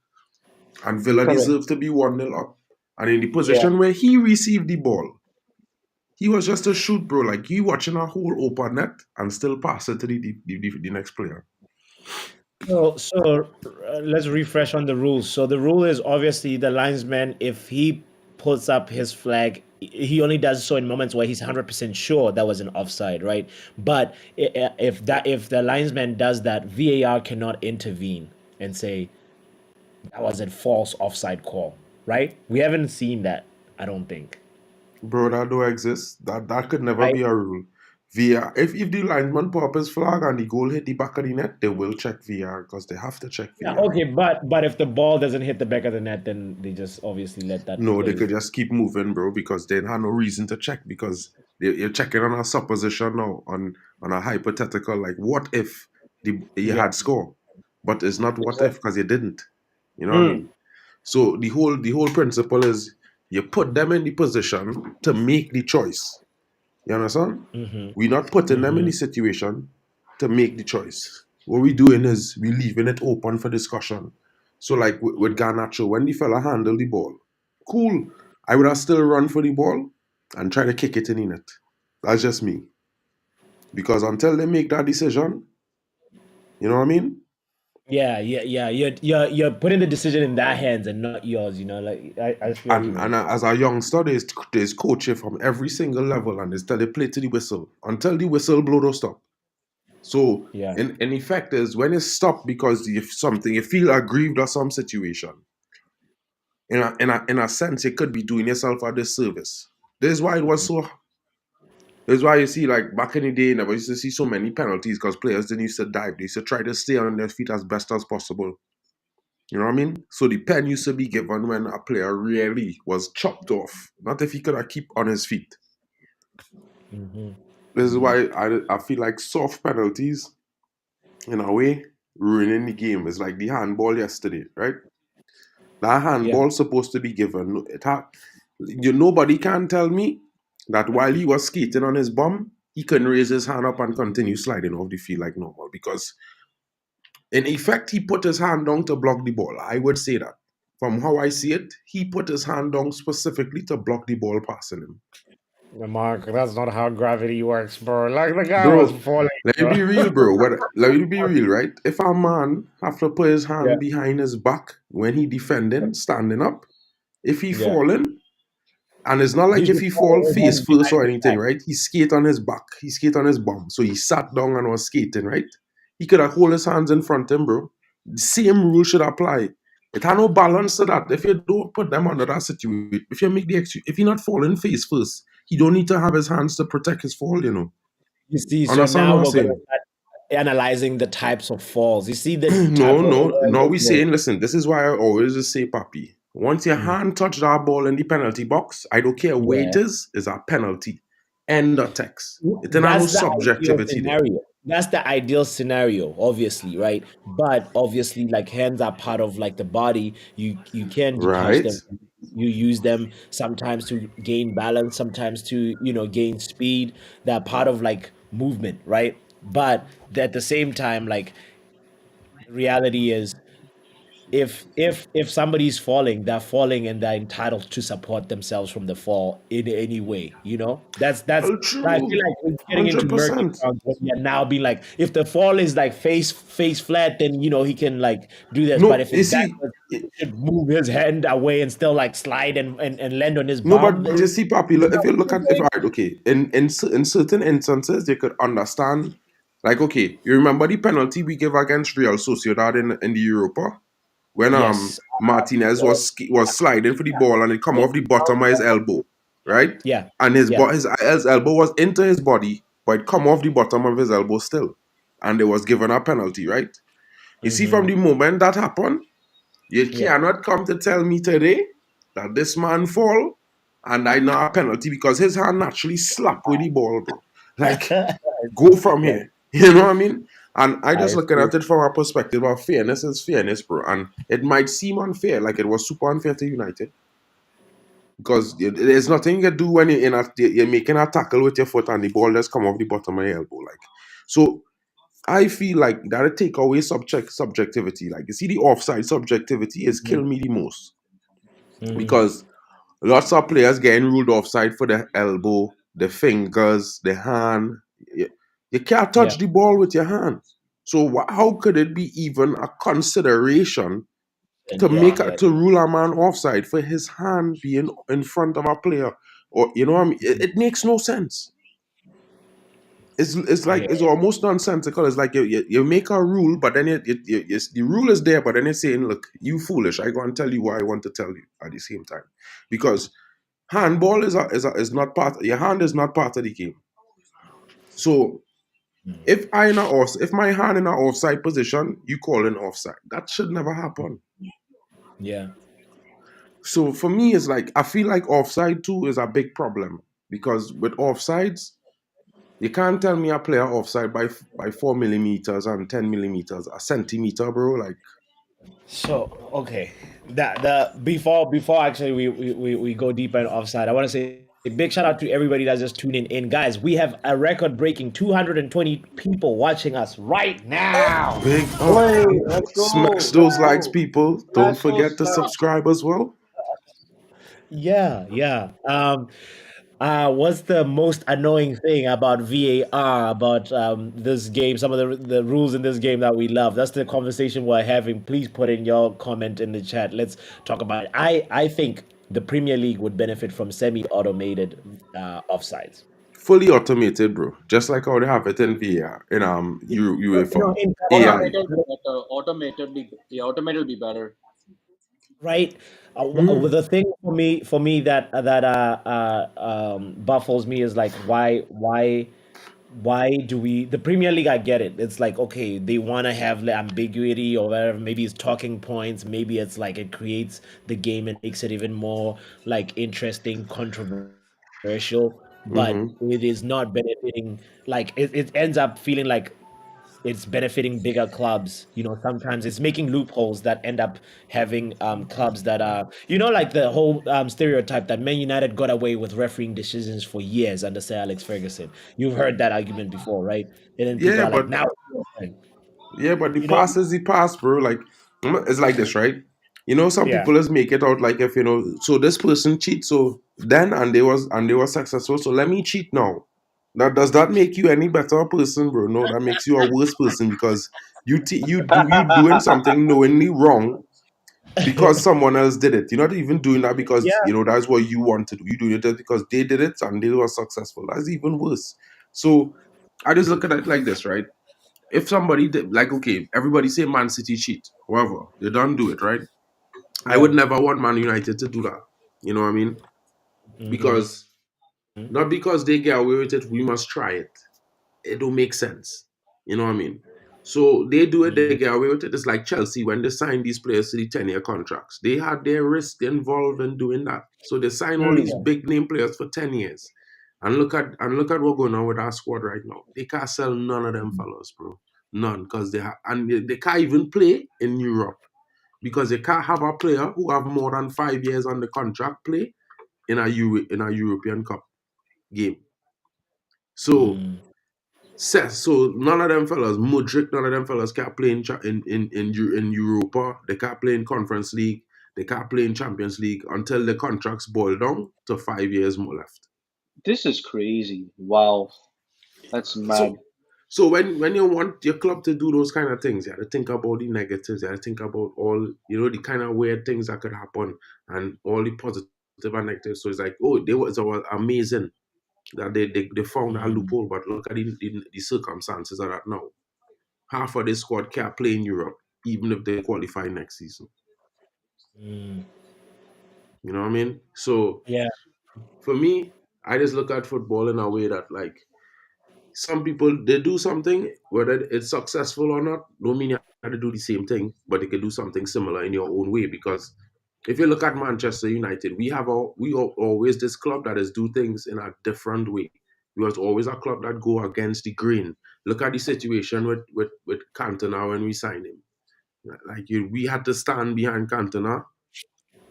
And Villa Correct. deserves to be 1-0 up. And in the Yeah. position where he received the ball, he was just a shoot, bro. Like you watching a whole open net and still pass it to the next player. So let's refresh on the rules. So the rule is obviously the linesman, if he puts up his flag, he only does so in moments where he's 100% sure that was an offside, right? But if the linesman does that, VAR cannot intervene and say that was a false offside call, right? We haven't seen that, I don't think, Bro, that don't exist. That could never right? be a rule. VR, if the linesman put up his flag and the goal hit the back of the net, they will check VR because they have to check Yeah, VR. okay, but if the ball doesn't hit the back of the net, then they just obviously let that No, they play. could just keep moving, bro, because they have no reason to check because you're checking on a supposition now, on a hypothetical, like what if you Yeah. had score, but it's not what if Exactly. because you didn't. You know what I Hmm. mean? So the whole principle is you put them in the position to make the choice. You understand? We're not putting them in the situation to make the choice. What we're doing is we leaving it open for discussion. So like with Garnacho, when the fella handled the ball, cool. I would have still run for the ball and try to kick it in the net. That's just me. Because until they make that decision, you know what I mean? Yeah. You're putting the decision in their hands and not yours. Like I see what you And mean. as a youngster, there's coaching from every single level, and they tell they play to the whistle until the whistle blow don't stop. So Yeah. in effect is when it stop because if something you feel aggrieved or some situation, in a sense, you could be doing yourself a disservice. This is why it was so. This is why you see, like back in the day, never used to see so many penalties because players didn't used to dive. They used to try to stay on their feet as best as possible. You know what I mean? So the pen used to be given when a player really was chopped off, not if he could have keep on his feet. Hmm. This is why I feel like soft penalties, in a way, ruining the game. It's like the handball yesterday, right? That Yeah. handball supposed to be given. Nobody can tell me that while he was skating on his bum, he couldn't raise his hand up and continue sliding off the field like normal. Because in effect, he put his hand down to block the ball. I would say that. From how I see it, he put his hand down specifically to block the ball passing him. Mark, that's not how gravity works, bro. Like the guy was Bro, falling, let me bro. be real, bro. Let me be real, right? If a man have to put his Yeah. hand behind his back when he defending, standing up, if he Yeah. falling, and it's not He like if should he follow fall his face hand first behind or his anything, back. right? He skate on his back. He skate on his bum. So he sat down and was skating, right? He could have hold his hands in front of him, bro. The same rule should apply. It had no balance to that. If you don't put them under that situation, if you make the if you're not falling face first, he don't need to have his hands to protect his fall. You see, so Understand now what I'm we're gonna saying? start analyzing the types of falls. You see the type No, of no, no. We well, saying, listen. This is why I always just say, Papi. Once your mm, hand touch that ball in the penalty box, I don't care where it yeah. is a penalty. End of text. It ain't no That's the ideal subjectivity there. scenario. That's the ideal scenario, obviously, right? But obviously, like hands are part of like the body. You can detach Right? them. You use them sometimes to gain balance, sometimes to gain speed. They're part of like movement, right? But at the same time, like reality is if somebody's falling, they're falling and they're entitled to support themselves from the fall in any way. That's Well, I feel true. like we're getting into murky 100%. ground when we are now being like, if the fall is like face flat, then he can like do this. But No, if you it's see, backwards, he should move his hand away and still like slide and land on his no, bum. but you see, Papi, Is if that you what look you're at, if, saying? all right, okay, in certain instances, you could understand, like, okay, you remember the penalty we gave against Real Sociedad in the Europa? When Yes. Martinez Uh, was sliding for the ball and it come off the bottom of his elbow, right? yeah. And Yeah. his elbow was into his body, but it come off the bottom of his elbow still, and they was given a penalty, right? You see, from Hmm. the moment that happened, you Yeah. cannot come to tell me today that this man fall and I know a penalty because his hand naturally slap with the ball, bro. Like, go from Yeah. here. You know what I mean? And I just I looking see. at it from a perspective of fairness is fairness, bro. And it might seem unfair, like it was super unfair to United, because there's nothing you can do when you're making a tackle with your foot and the ball just come off the bottom of your elbow. Like, so I feel like that take away subjectivity. Like, you see, the offside subjectivity is kill me the most Mhm. because lots of players getting ruled offside for the elbow, the fingers, the hand. You can't touch Yeah. the ball with your hand. So how could it be even a consideration And to yeah. make Yeah. to rule a man offside for his hand being in front of a player? Or you know what I mean? It makes no sense. It's I like hear it's you. almost nonsensical. It's like you make a rule, but then the rule is there, but then you're saying, "Look, you foolish. I go and tell you what I want to tell you at the same time," because handball is not part. Your hand is not part of the game. So if my hand in an offside position, you call an offside. That should never happen. Yeah. So for me, it's like I feel like offside too is a big problem because with offsides, you can't tell me a player offside by 4 millimeters and 10 millimeters, a centimeter, bro. Like, So okay, that the before actually we go deeper in offside, I want to say a big shout out to everybody that's just tuning in, guys. We have a record breaking 220 people watching us right now. big up, Wait, let's smash go, let's those likes, go. people. Don't Smash forget those to likes. subscribe as well. Yeah, yeah. What's the most annoying thing about VAR, about this game, some of the rules in this game that we love? That's the conversation we're having. Please put in your comment in the chat. Let's talk about it. I think the Premier League would benefit from semi-automated offsides. Fully automated, bro. Just like how they have it in VR, in UEFA, In AI. Automated be better. Automated will be better. right? Hmm. The thing for me that baffles me is like why do we the Premier League? I get it. It's like okay, they want to have like, ambiguity or whatever. Maybe it's talking points. Maybe it's like it creates the game and makes it even more like interesting, controversial. But Hmm. it is not benefiting. Like it ends up feeling like it's benefiting bigger clubs. Sometimes it's making loopholes that end up having clubs that are, like the whole stereotype that Man United got away with refereeing decisions for years under Sir Alex Ferguson. You've heard that argument before, right? And then people Yeah, are like, but now, it's your turn," yeah, but the you know? past is the past, bro. Like it's like this, right? Some Yeah. people just make it out like if so this person cheats, so then and they was successful. So let me cheat now. Now, does that make you any better person, bro? No, that makes you a worse person because you doing something knowingly wrong because someone else did it. You're not even doing that because Yeah. that's what you want to do. You doing it just because they did it and they were successful. That's even worse. So I just look at it like this, right? If somebody did, like, okay, everybody say Man City cheat, however, they don't do it, right? I Yeah. would never want Man United to do that. You know what I mean? Hmm. Because not because they get away with it, we must try it. It don't make sense. You know what I mean? So they do it, they get away with it. It's like Chelsea when they signed these players to the 10-year contracts. They had their risk involved in doing that. So they sign all these Mm. big name players for 10 years. And look at what's going on with our squad right now. They can't sell none of them fellas, bro. None. Because they can't even play in Europe. Because they can't have a player who have more than 5 years on the contract play in a European Cup game. So so none of them fellas, Mudrik, none of them fellas can't play in Europa. They can't play in Conference League. They can't play in Champions League until the contracts boil down to 5 years more left. This is crazy. Wow, that's mad. So so when you want your club to do those kind of things, you have to think about the negatives. You have to think about all the kind of weird things that could happen and all the positive and negatives. So it's like, oh, it was amazing that they found a loophole, but look at the circumstances of that now. Half of the squad can't play in Europe, even if they qualify next season. You know what I mean? So Yeah. for me, I just look at football in a way that like some people they do something, whether it's successful or not, don't mean you have to do the same thing, but they can do something similar in your own way. Because if you look at Manchester United, we are always this club that is do things in a different way. We was always a club that go against the grain. Look at the situation with Cantona when we signed him. Like we had to stand behind Cantona,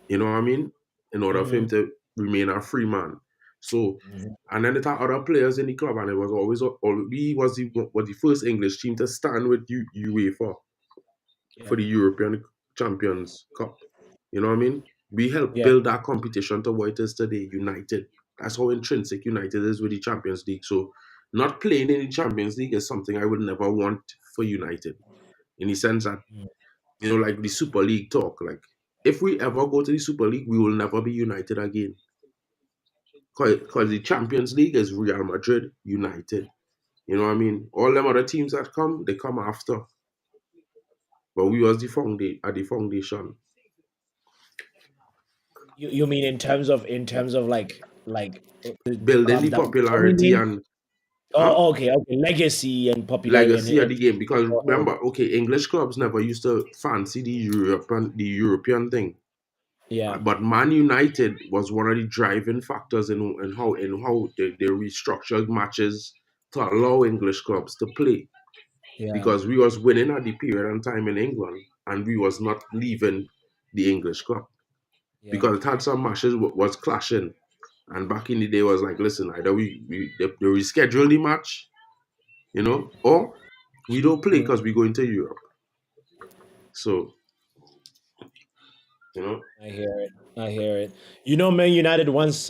you know what I mean, in order for him Hmm. to remain a free man. So, and then it had other players in the club, and it was always we was the first English team to stand with UEFA Yeah. for the European Champions Cup. You know what I mean? We helped Yeah. build that competition to what it is today, United. That's how intrinsic United is with the Champions League. So, not playing in the Champions League is something I would never want for United, in the sense that like the Super League talk. Like, if we ever go to the Super League, we will never be United again. Because the Champions League is Real Madrid, United. You know what I mean? All them other teams that come, they come after. But we was at the foundation. You mean in terms of like the Building clubs the that we popularity dominate? and huh? Oh, okay, okay. Legacy and popularity Legacy of and the game. Because oh, remember, okay, English clubs never used to fancy the European thing. yeah, But Man United was one of the driving factors in how they restructured matches to allow English clubs to play, yeah, because we was winning at the period and time in England, and we was not leaving the English club yeah. because it had some matches was clashing. And back in the day was like, listen, either they reschedule the match, or we don't play Mm, because we go into Europe. So, you know, I hear it. I hear it. Man United once.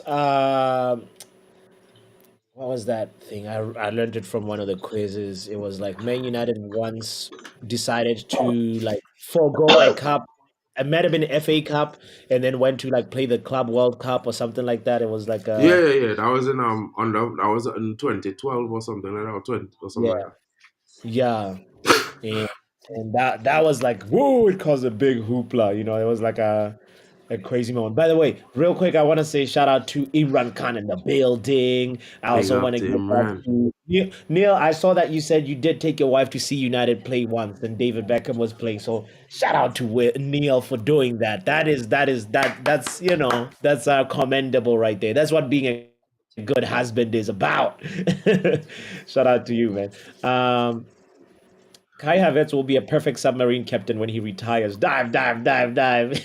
what was that thing? I learned it from one of the quizzes. It was like Man United once decided to like forego a cup. It might have been FA Cup, and then went to like play the Club World Cup or something like that. It was like Yeah, a yeah, yeah. That was in that was in 2012 or something like that, or 20 or something like yeah, that. yeah, and that was like whoa! It caused a big hoopla. It was like a crazy moment. By the way, real quick, I want to say shout out to Imran Khan in the building. I Big also up want to to give him, back man. to Neil. Neil, I saw that you said you did take your wife to see United play once, and David Beckham was playing. So shout out to Neil for doing that. That's commendable right there. That's what being a good husband is about. Shout out to you, man. Kai Havertz will be a perfect submarine captain when he retires. Dive, dive, dive, dive.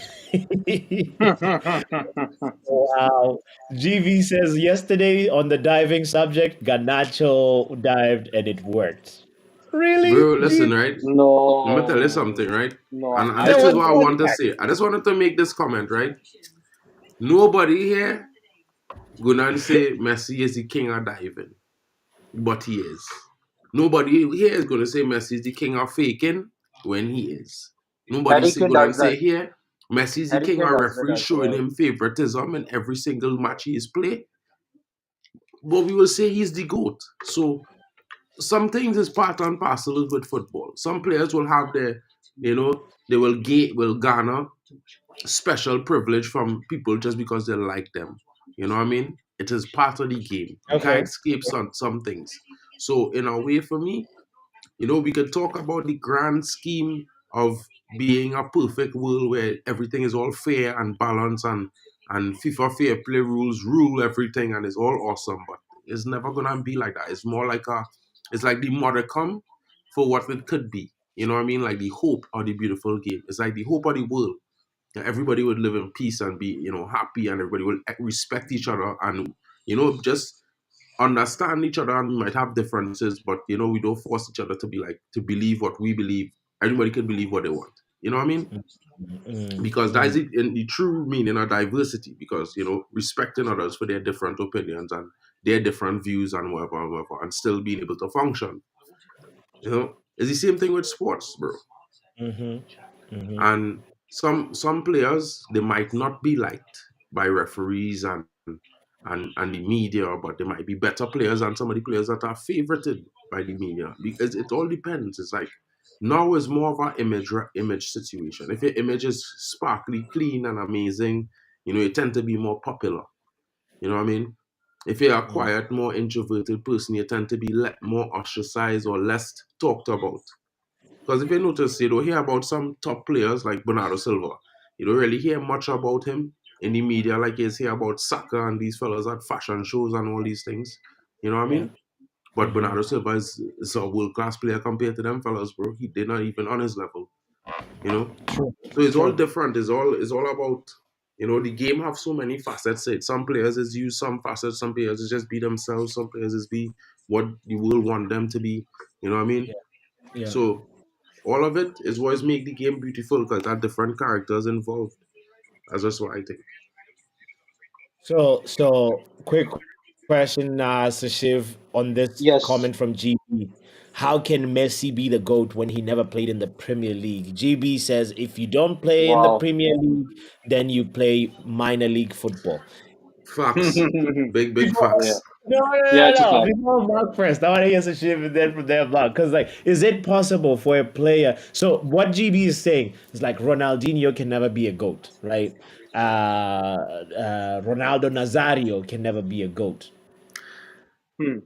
Wow. GV says yesterday on the diving subject, Ganacho dived and it worked. Really? Bro, GV? listen, right? Let me tell you No, something, right? no, And I this There is was what I disagree. want to contact. say. I just wanted to make this comment, right? Nobody here gonna say Messi is the king of diving, but he is. Nobody here is gonna say Messi is the king of faking when he is. Nobody Harry say Kane gonna does say that. here Messi is the Harry king Kane of does that referee as showing well. him favoritism in every single match he is play. But we will say he's the GOAT. So some things is part and parcel with football. Some players will have their, they will garner special privilege from people just because they like them. You know what I mean? It is part of the game. You can't Okay. escape some things. So in a way, for me, we could talk about the grand scheme of being a perfect world where everything is all fair and balanced and FIFA fair play rules rule everything and it's all awesome. But it's never gonna be like that. It's more like it's like the modicum for what it could be. You know what I mean? Like the hope of the beautiful game. It's like the hope of the world. That everybody would live in peace and be, happy, and everybody would respect each other and, just understand each other, and we might have differences, but we don't force each other to be like to believe what we believe. Everybody can believe what they want. You know what I mean? Mm, Because that is mm, it in the true meaning of diversity. Because respecting others for their different opinions and their different views and whatever, and still being able to function. It's the same thing with sports, bro. mhm, mhm. And some players they might not be liked by referees and the media, but they might be better players than some of the players that are favorited by the media because it all depends. It's like now is more of an image situation. If your image is sparkly, clean, and amazing, you tend to be more popular. You know what I mean? If you're a Mm. quiet, more introverted person, you tend to be more ostracized or less talked about. Because if you notice, you don't hear about some top players like Bernardo Silva. You don't really hear much about him in the media like you hear about Saka and these fellas at fashion shows and all these things. You know what I Yeah. mean? But Mhm. Bernardo Silva is a world class player compared to them fellas, bro. They're not even on his level, you know? True. So it's all True. different. It's all about, the game have so many facets. Some players is use some facets, some players is just be themselves, some players is be what the world want them to be. You know what I mean? Yeah. Yeah. So all of it is what make the game beautiful because there are different characters involved. That's just what I think. So quick question, Sashiv, on this Yes. comment from GB. How can Messi be the GOAT when he never played in the Premier League? GB says if you don't play in the Wow. Premier League, then you play minor league football. Facts. Big, big Before, Yeah. facts. no, no, Yeah, no, it's a no. fact. Before Mark first, I want to hear Sashiv and then from there, Mark. Because, like, is it possible for a player? So, what GB is saying is like Ronaldinho can never be a GOAT, right? Ronaldo Nazario can never be a GOAT. Hmm.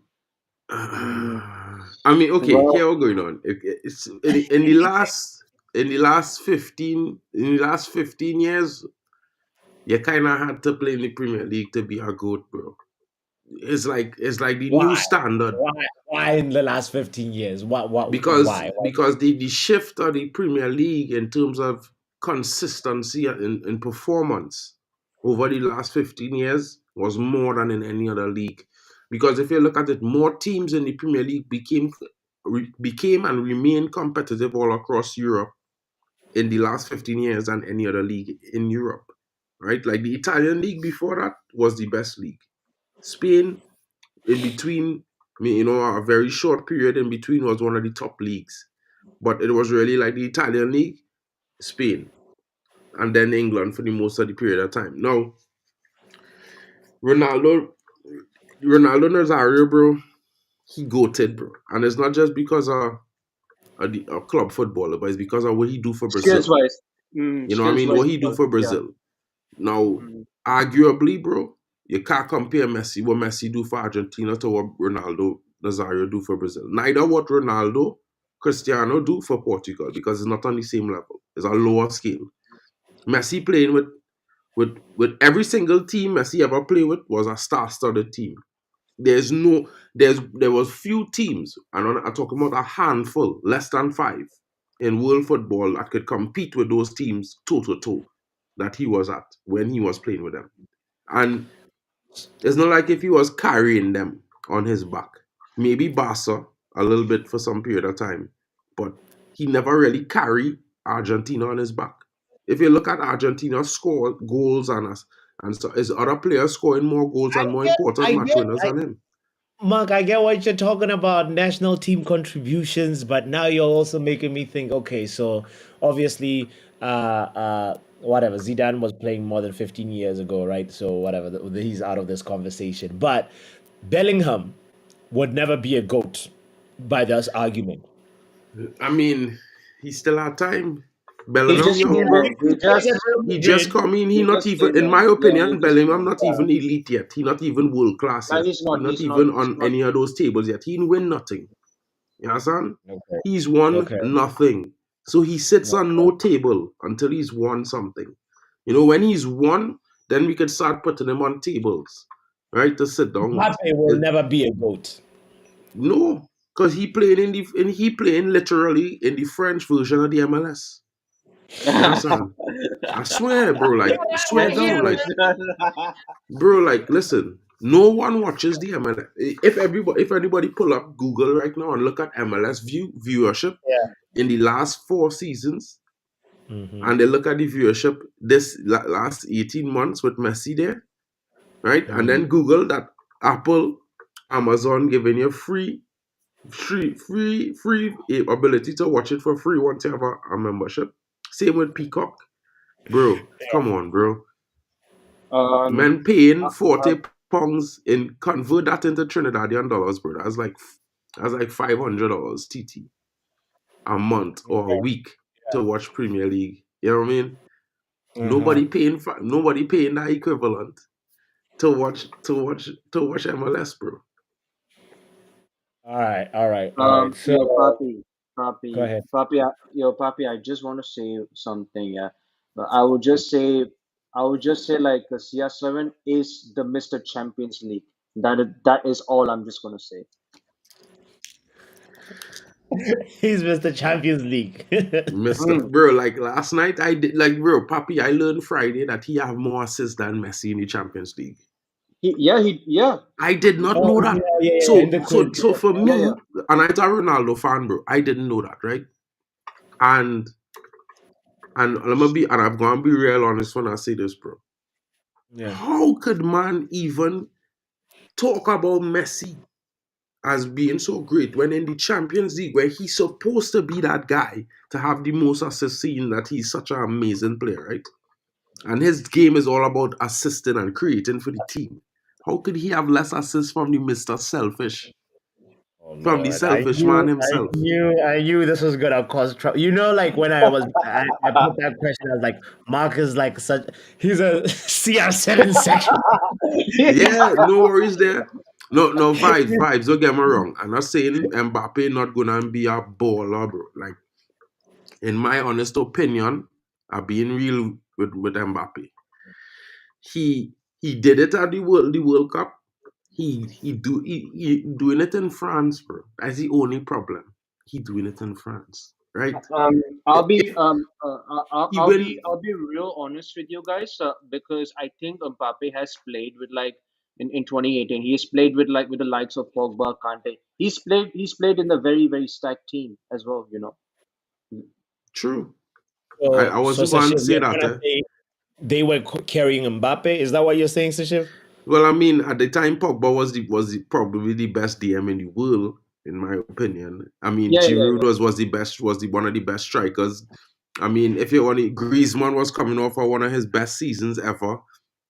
Mm, I mean, okay, well, here we're going on. It's in the last 15 years, you kind of had to play in the Premier League to be a goat, bro. It's like the Why? new standard. Why in the last 15 years? because Why? because the shift of the Premier League in terms of consistency in performance over the last 15 years was more than in any other league. Because if you look at it, more teams in the Premier League became and remain competitive all across Europe in the last 15 years than any other league in Europe. Right? Like the Italian league before that was the best league. Spain in between, a very short period in between was one of the top leagues. But it was really like the Italian league, Spain, and then England for the most of the period of time. Now, Ronaldo, Ronaldo Nazario, bro, he goated, bro. And it's not just because of club footballer, but it's because of what he do for Skills Brazil. wise, You know what I skills mean? wise, What he do for yeah. Brazil. Now, Mm. arguably, bro, you can't compare what Messi do for Argentina to what Ronaldo Nazario do for Brazil. Neither what Ronaldo Cristiano do for Portugal, because it's not on the same level. It's a lower scale. Messi playing with every single team Messi ever played with was a star-studded team. There was few teams, and I'm talking about a handful, less than 5, in world football that could compete with those teams toe to toe that he was at when he was playing with them. And it's not like if he was carrying them on his back. Maybe Barca a little bit for some period of time, but he never really carried Argentina on his back. If you look at Argentina score goals and so is other players scoring more goals and more important I match get, winners I, than him. Mark, I get what you're talking about, national team contributions, but now you're also making me think, okay, so obviously, whatever, Zidane was playing more than 15 years ago, right? So whatever, he's out of this conversation. But Bellingham would never be a GOAT by this argument. I mean, he still had time. He Bellingham just young, came bro. in. He played at Real He just Madrid. come in. He He not just even, came in my in. Yeah, he opinion, just came Bellingham in. not even elite yet. He not even world class No, yet. he's He not. not He's not. even He's on not. any of those tables yet. He didn't win nothing. You understand? Okay. He's won Okay. nothing. So he sits on no table until he's won something. When he's won, then we can start putting him on tables, right? To sit down with. Mbappe will never be a GOAT. No, because he playing literally in the French version of the MLS. You understand? I swear, bro. Like, I swear Right down, here, like, man. bro. Like, listen. No one watches the MLS. If anybody pull up Google right now and look at MLS viewership Yeah. in the last 4 seasons, Hmm. and they look at the viewership this last 18 months with Messi there, right? And then Google that Apple, Amazon giving you free ability to watch it for free once you have a membership. Same with Peacock, bro. Come on, bro. um, Men paying uh, 40 pounds in convert that into Trinidadian dollars, bro. That's like $500 TT a month or a week to watch Premier League. You know what I mean? Uh-huh. Nobody paying that equivalent to watch MLS, bro. All right. All right. All right. So yo, go ahead. Papi, I just want to say something. Yeah, but I would just say like CR7 is the Mr. Champions League. That is all I'm just gonna say. He's Mr. Champions League. Mister, Mm. bro, like last night I did, like, bro, Papi, I learned Friday that he have more assists than Messi in the Champions League. Yeah. I did not Oh know yeah, that. yeah, yeah. In So the so quiz. so for Yeah, yeah. me, and I'm a Ronaldo fan, bro, I didn't know that, right? And I've gonna be real honest when I say this, bro. Yeah. How could man even talk about Messi as being so great when in the Champions League, where he's supposed to be that guy to have the most assists, seeing that he's such an amazing player, right? And his game is all about assisting and creating for the team. How could he have less assists from the Mr. Selfish? Oh From the Lord, selfish man I himself. knew, I knew this was gonna cause trouble. Like when I put that question, I was like, Mark is like such. He's a CR7 section. Yeah, no worries there. No, no, vibes. Don't get me wrong. I'm not saying Mbappe not gonna be a baller, bro. Like, in my honest opinion, I'm being real with Mbappe. He did it at the World Cup. He doing it in France, bro. That's the only problem. He doing it in France, right? I'll be If I'll, he I'll be win, I'll be real honest with you guys, because I think Mbappe has played with like in 2018 he's played with the likes of Pogba, Kante. He's played in the very very stacked team as well. true. I So wasn't going to Sashiv, say you're that. trying to say they were carrying Mbappe? Is that what you're saying, Sashiv? Well, I mean, at the time, Pogba probably the best DM in the world, in my opinion. I mean, Yeah, yeah, Giroud was the best, one of the best strikers. I mean, if you want, Griezmann was coming off for one of his best seasons ever.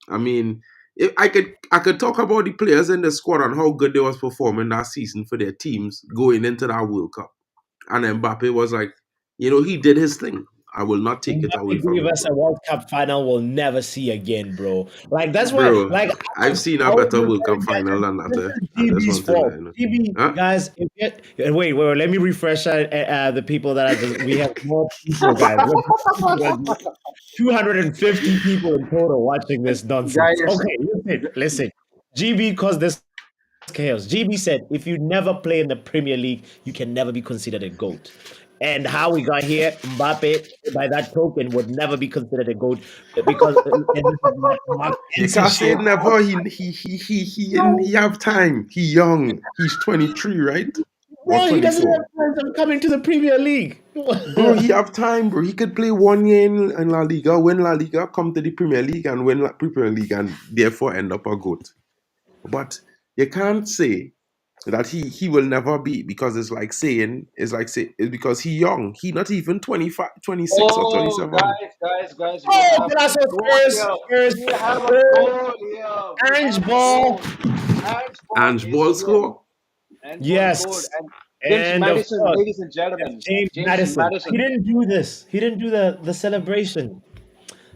I mean, if I could talk about the players in the squad and how good they was performing that season for their teams going into that World Cup. And Mbappe was like, he did his thing. I will not take it away Mbappe from gave him, us bro. a World Cup final we'll never see again, bro. Like that's why, Bro, like I've seen I a was better just World Cup telling final guys, than this that. is I just GB's want to let fault. you know. GB Huh? guys, wait, let me refresh the people that we have more people, guys. We have more people, 250 people in total watching this nonsense. guys. Okay, listen. GB caused this chaos. GB said, if you never play in the Premier League, you can never be considered a GOAT. And how we got here, Mbappe, by that token, would never be considered a GOAT because and this is not Mark You Anthony can't say shit. never. He have time. He young. He's 23, right? Or Bro, he doesn't 24. have plans of coming to the Premier League. Bro, he have time, bro. He could play 1 year in La Liga, win La Liga, come to the Premier League and win La Premier League and therefore end up a GOAT. But you can't say that he will never be, because it's because he young. He not even 25, 26 or Oh, 27. guys, we Oh, have a Glasgow goal Spurs, here. Spurs, We have a Spurs, goal here. We Ange have a Ball. goal. Hands ball And is ball here. score. Hands ball scored. Yes. And James And of Madison, course, ladies and yes, gentlemen, James James Madison. He Madison. didn't do this. He didn't do the celebration.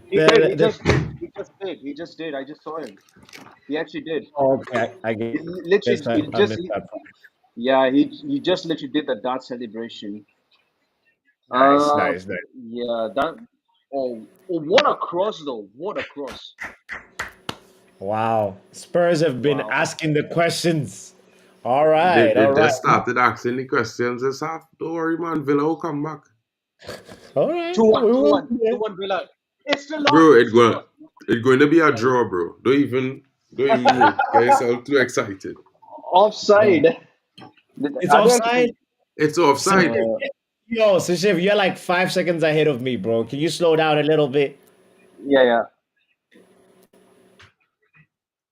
He did. He The just did. He just did. He just did. I just saw him. He actually did. okay, I He guess literally, he I just, missed that part. yeah, he just literally did the dart celebration. Nice, Uh, nice, nice. yeah, that. Oh, what a cross though! What a cross! Wow. Spurs have been Wow. asking the questions. All They, right, they all right, just started asking the questions this half. Don't worry, man. Villa will come back. all right. Two We one, two will one, be two there. one Villa. It's still on. Bro, It's still on. it's going to be a draw, bro. Don't even get yourself too excited. Offside. It's Are they offside. actually? It's So, offside. yo, so Shiv, you're like 5 seconds ahead of me, bro. Can you slow down a little bit? Yeah, yeah.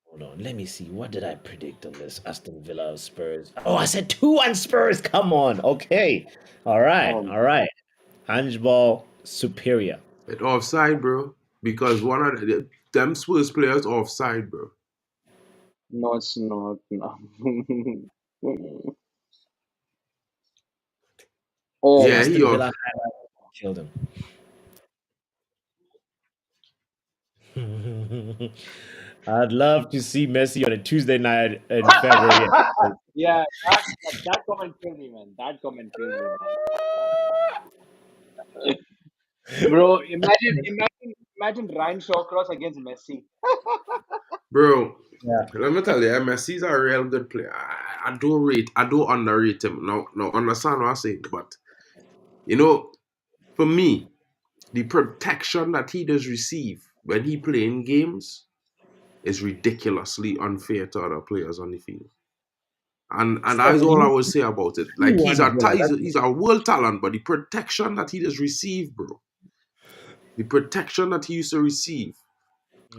Hold on, let me see. What did I predict on this Aston Villa Spurs? Oh, I said 2-1 Spurs. Come on. Okay. All right. Um, All right. Handball superior. It's offside, bro. Because one of them Spurs players offside, bro. no, it's not. No. See, Oh, Yeah, he Aston off. Villa highlight killed him. I'd love to see Messi on a Tuesday night in February. yeah. That comment killed me, man. That comment killed me, man. Bro, imagine Ryan Shawcross against Messi. Bro, Yeah. let me tell you, Messi's a real good player. I don't underrate him. No, understand what I'm saying. But, you know, for me, the protection that he does receive when he playing games is ridiculously unfair to other players on the field. And Still, that's but all I he would say about it. Like he's 2-1 a Villa. he's a world talent, but the protection that he does receive, bro. The protection that he used to receive,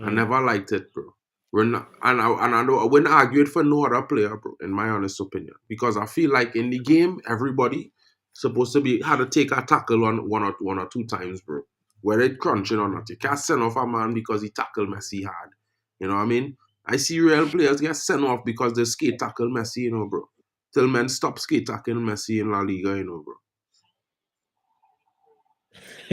I Mm. never liked it, bro. And I know I wouldn't argue it for no other player, bro, in my honest opinion. Because I feel like in the game, everybody supposed to be had to take a tackle on one or two times, bro. Whether it crunching or not. You can't send off a man because he tackled Messi hard. You know what I mean? I see real players get sent off because they skate tackle Messi, bro. Till men stop skate tackling Messi in La Liga, bro.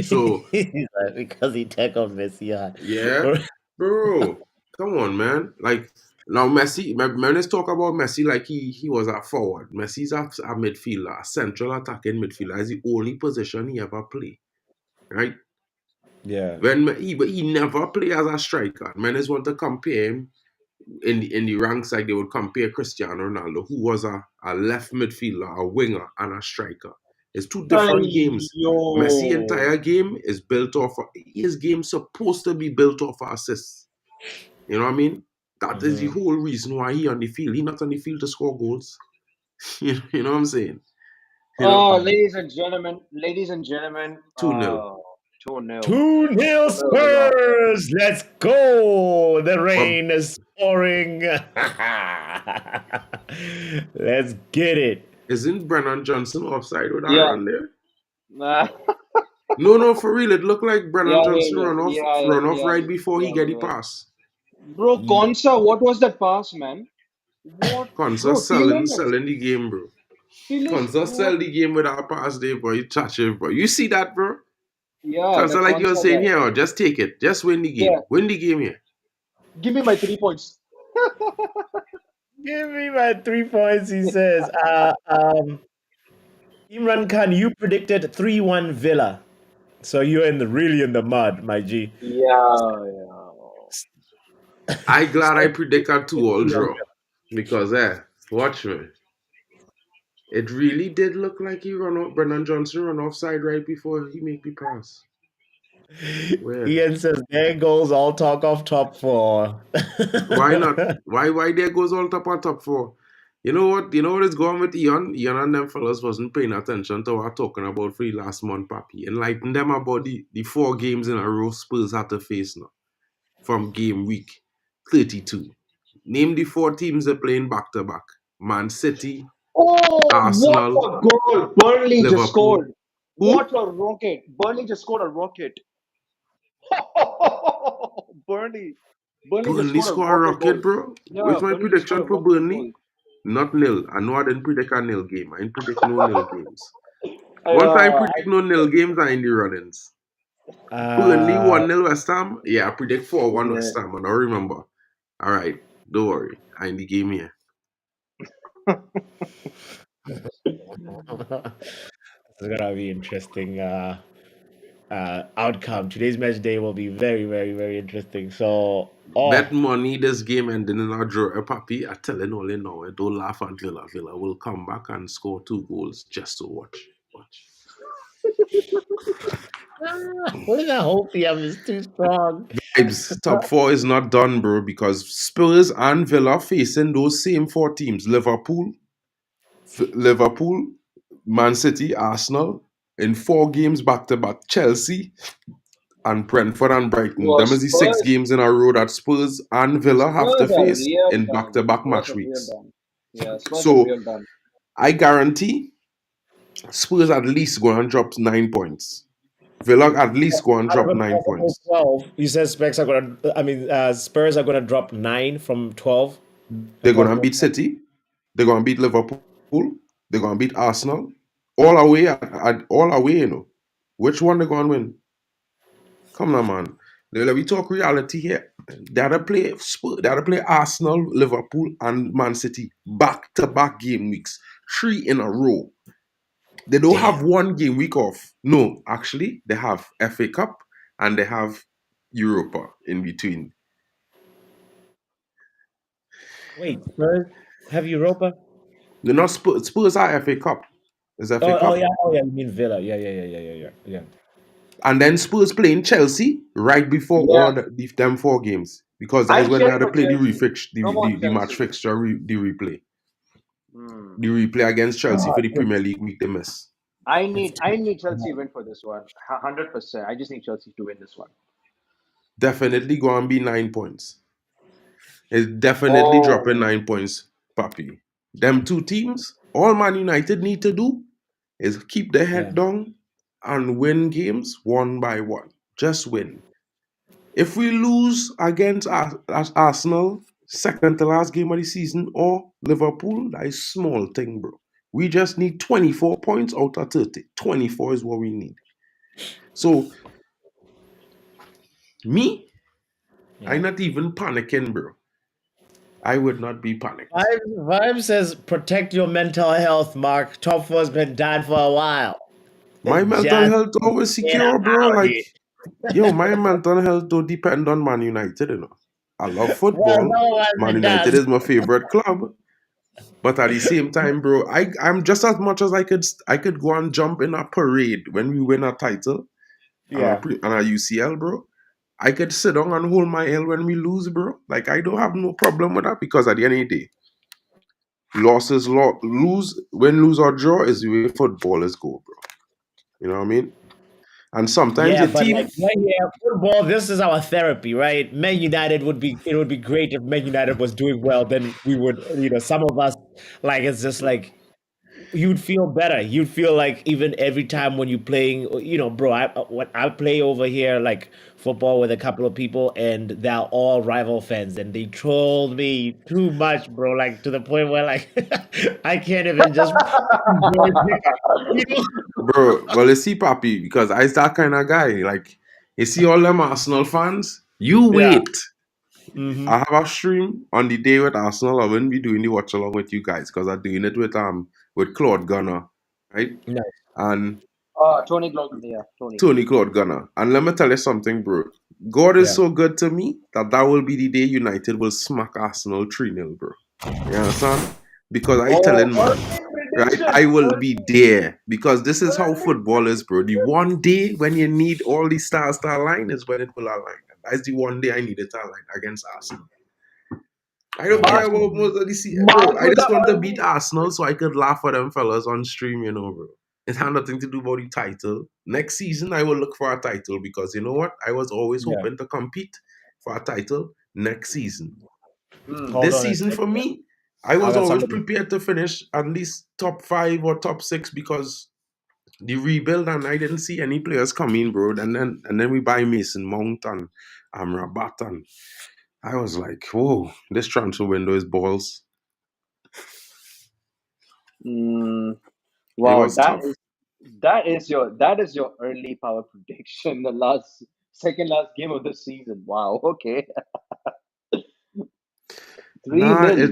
So He's like, because he tackled Messi hard. yeah, bro. Come on, man. Like now, Messi. Man, let's talk about Messi. Like he was a forward. Messi's a midfielder, a central attacking midfielder. Is the only position he ever play. Right? Yeah. He never play as a striker. Men just want to compare him in the ranks like they would compare Cristiano Ronaldo, who was a left midfielder, a winger, and a striker. It's two different games. Yo. Messi entire game is built off. His game supposed to be built off of assists. You know what I mean? That is the Mhm. whole reason why he on the field. He not on the field to score goals. You know what I'm saying? You know, Oh, ladies and gentlemen, 2-0. 2-0. 2-0 Villa. Spurs. Let's go. The But rain is pouring. Let's get it. isn't Brennan Johnson offside with that Yeah. run there? Nah. No, no, for real. It looked like Brennan Yeah, Johnson yeah, yeah, yeah, run off yeah, right before he yeah, get the yeah. pass. Bro, Konsa, what was that pass, man? What, Konsa bro? Tillemans, selling the game, bro. Tillis, Konsa what? sell the game with that pass there, bro. You touch it, bro. You see that, bro? Yeah, the Konsa, like you were Konsa saying guy. here, just take it. Just win the Yeah, game. Win the game here. give me my 3 points. Give me my 3 points, he says. Imran Khan, you predicted 3-1 Villa. So you're really in the mud, my G. Yeah, yeah. I glad I Spurs predict a 2-all 3-1 draw. Because, watch me. It really did look like Brennan Johnson run offside right before he make the pass. Villa. Weird. Ian says, there goes all talk of top four. Why not? Why there goes all top on top for? You know what is going with Ian? Ian and them fellas wasn't paying attention to what I'm talking about for the last month, Papi. Enlighten them about the 4 games in a row Spurs had to face now. From game week 32. Name the 4 teams they're playing back to back. Man City, Oh, what Arsenal, a goal! Burnley just Liverpool. scored. What Who? a rocket! Burnley just scored a rocket. Burnley. Burnley just Burnley scored a score a rocket rocket, goal. bro. Yeah, What's my Burnley just scored prediction a for rocket Burnley? goal. Not nil. I know I didn't predict a nil game. I didn't predict no nil games. Once I Uh, predict no nil games, I in the runnings. Burnley uh, 1-0 West Ham. Yeah, I predict 4-1 yeah. West Ham. I don't remember. All right. Don't worry. I in the game here. It's gonna be interesting outcome. Today's match day will be very, very, very interesting. So, Bet money this game and then I draw a puppy. I tell you all in now. Don't laugh at Villa. Villa will come back and score 2 goals just to watch. Watch. what I hope the is too strong. Vibes. Top 4 is not done, bro, because Spurs and Villa facing those same 4 teams. Liverpool, Man City, Arsenal in 4 games back to back. Chelsea and Brentford and Brighton. Well, Them is the 6 games Spurs, in a row that Spurs and Villa have to Spurs are face real in back done. to back Spurs match are real weeks. done. Yeah, Spurs are So real done. I guarantee Spurs at least go and drop 9 points. Villa at least go and Out of drop a 9 possible points. 12, you said Specs are gonna. I mean, Spurs are gonna drop 9 from 12. A They're gonna possible. beat City. They're gonna beat Liverpool. They're gonna beat Arsenal. All away all away, you know. Which one they gonna win? Come on, man. Let me talk reality here. They had to play Arsenal, Liverpool, and Man City back to back game weeks, 3 in a row. They don't have Damn. one game week off. No, actually, they have FA Cup and they have Europa in between. Wait, Spurs have Europa? They're not Spurs are FA Cup. It's FA Oh Cup. yeah, oh yeah. You mean Villa? Yeah, yeah, yeah, yeah, yeah, yeah, yeah. And then Spurs playing Chelsea right before Yeah, them 4 games. Because that is I'm when they cheering had to for play Chelsea. Come on, the match Chelsea. fixture, the replay. Hmm. The replay against Chelsea Ah, for the yes, Premier League week they miss. it's I need Chelsea win for this one. 100%. I just need Chelsea to win this one. Definitely go and be 9 points. It's definitely dropping Oh, 9 points, Papi. Them 2 teams, all Man United need to do is keep their yeah. head down and win games one by one. Just win. If we lose against Arsenal, second to last game of the season, or Liverpool, that is small thing, bro. We just need 24 points out of 30. 24 is what we need. So, me, I'm Yeah. not even panicking, bro. I would not be panicked. Vibe says protect your mental health, Mark. Top four's been done for a while. My mental Just health always get secure, bro. out Like, here. yo, my mental health don't depend on Man United, you know. I love Well, football. no one Man United does. is my favorite club. But at the same time, bro, I'm just as much as I could go and jump in a parade when we win a title Yeah. and a UCL, bro. I could sit down and hold my L when we lose, bro. Like I don't have no problem with that because at the end of the day, lose or draw is the way football is go, bro. You know what I mean? And sometimes Yeah, your but like team, right here, football, this is our therapy, right? Man United would be it would be great if Man United was doing well, then we would, some of us like it's just like you'd feel better. You'd feel like even every time when you're playing, bro, when I play over here like football with a couple of people and they're all rival fans and they troll me too much, bro, like to the point where like I can't even just enjoy you know? bro. Well, you see, Papi, because I that kind of guy. Like, you see all them Arsenal fans. You Yeah. wait. Hmm. I have a stream on the day with Arsenal. I wouldn't be doing the watch along with you guys because I'm doing it with Claude Gunner, right? Nice. And Tony Glover, yeah, Tony. Tony Claude Gunner. And let me tell you something, bro. God is Yeah. so good to me that will be the day United will smack Arsenal 3-0, bro. You understand? Because I Oh, telling man, early right? prediction. I will be Early, there because this is how early football is, bro. The prediction. one day when you need all the stars to align is when it will align. That's the one day I need it to align against Arsenal. I don't care Mark, about most of the bro. Mark I with just the want to beat early. Arsenal so I could laugh at them fellas on stream, bro. It had nothing to do about the title. Next season, I will look for a title because you know what? I was always Yeah. hoping to compete for a title next season. Hmm. Hold This on a season for second. me, I I was got always somebody. prepared to finish at least top 5 or top 6 because the rebuild and I didn't see any players coming, bro. And then we buy Mason Mount and Amrabat and I was like, whoa, this transfer window is balls. Mm, It wow, was tough. that is your early power prediction. The last second last game of the season. Wow. Okay. Three Nah, nil.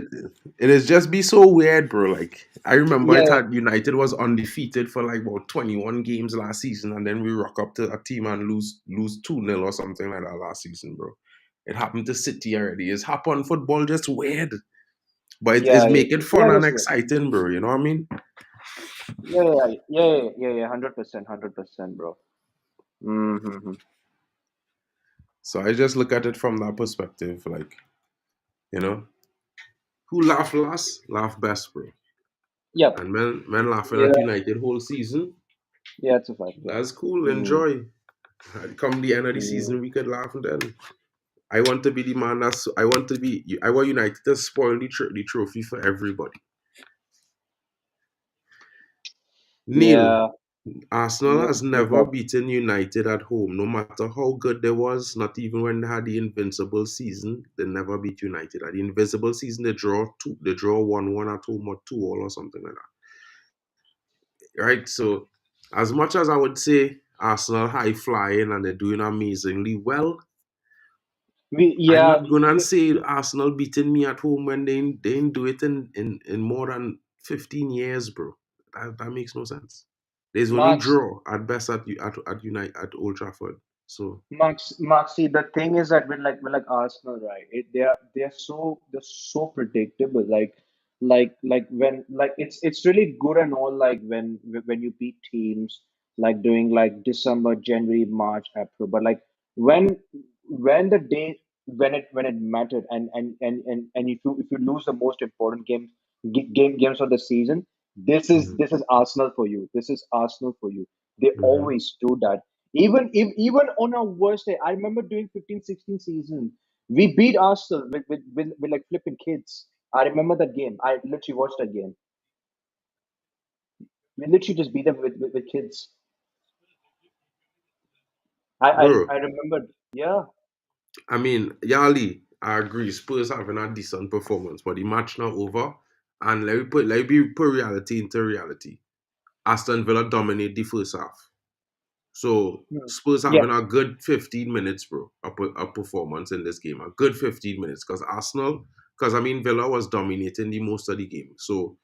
it is just be so weird, bro. Like I remember it Yeah. had United was undefeated for like about 21 games last season, and then we rock up to a team and lose 2-0 or something like that last season, bro. It happened to City already. It's happened football just weird. But it's Yeah. Yeah. make it fun Yeah. and That's right. exciting, bro. You know what I mean? Yeah. Yeah. Yeah. Yeah. Yeah. Yeah. 100%. 100%, bro. Mm-hmm. So I just look at it from that perspective, like, you know, who laugh last, laugh best, bro. Yep. And men laughing Yeah. at United whole season, Yeah. It's a fact. that's cool. Mm, Enjoy. Come the end of the mm. season, we could laugh and then. I want to be the man that's. I want to be. I want United to spoil the trophy for everybody. Neil, Yeah. Arsenal Yeah. has What's never up? beaten United at home, no matter how good they was. Not even when they had the invincible season, they never beat United. At the invincible season, they draw two. They draw 1-1 at home or 2-2 or something like that. Right. So, as much as I would say Arsenal high flying and they're doing amazingly well, I'm Yeah. not gonna say Arsenal beating me at home when they ain't do it in more than 15 years, bro. That makes no sense. There's only Marks. draw at best at United at Old Trafford. So Marks, see, the thing is that with like Arsenal, right? They're so predictable. Like when like it's really good and all. Like when you beat teams like during like December, January, March, April. But like when when the day when it mattered and if you lose the most important games of the season, mhm, this is Arsenal for you. This is Arsenal for you. They mhm. always do that even on our worst day. I remember doing 15-16 season, we beat Arsenal with like flipping kids. I remember that game. I literally watched that game. We literally just beat them with kids. I Bro, remembered. Yeah. I mean, Yali, I agree. Spurs having a decent performance, but the match now over. And let me put reality into reality. Aston Villa dominate the first half. So Hmm. Spurs Yeah. having a good 15 minutes, bro, a performance in this game. A good 15 minutes. Because I mean Villa was dominating the most of the game. So,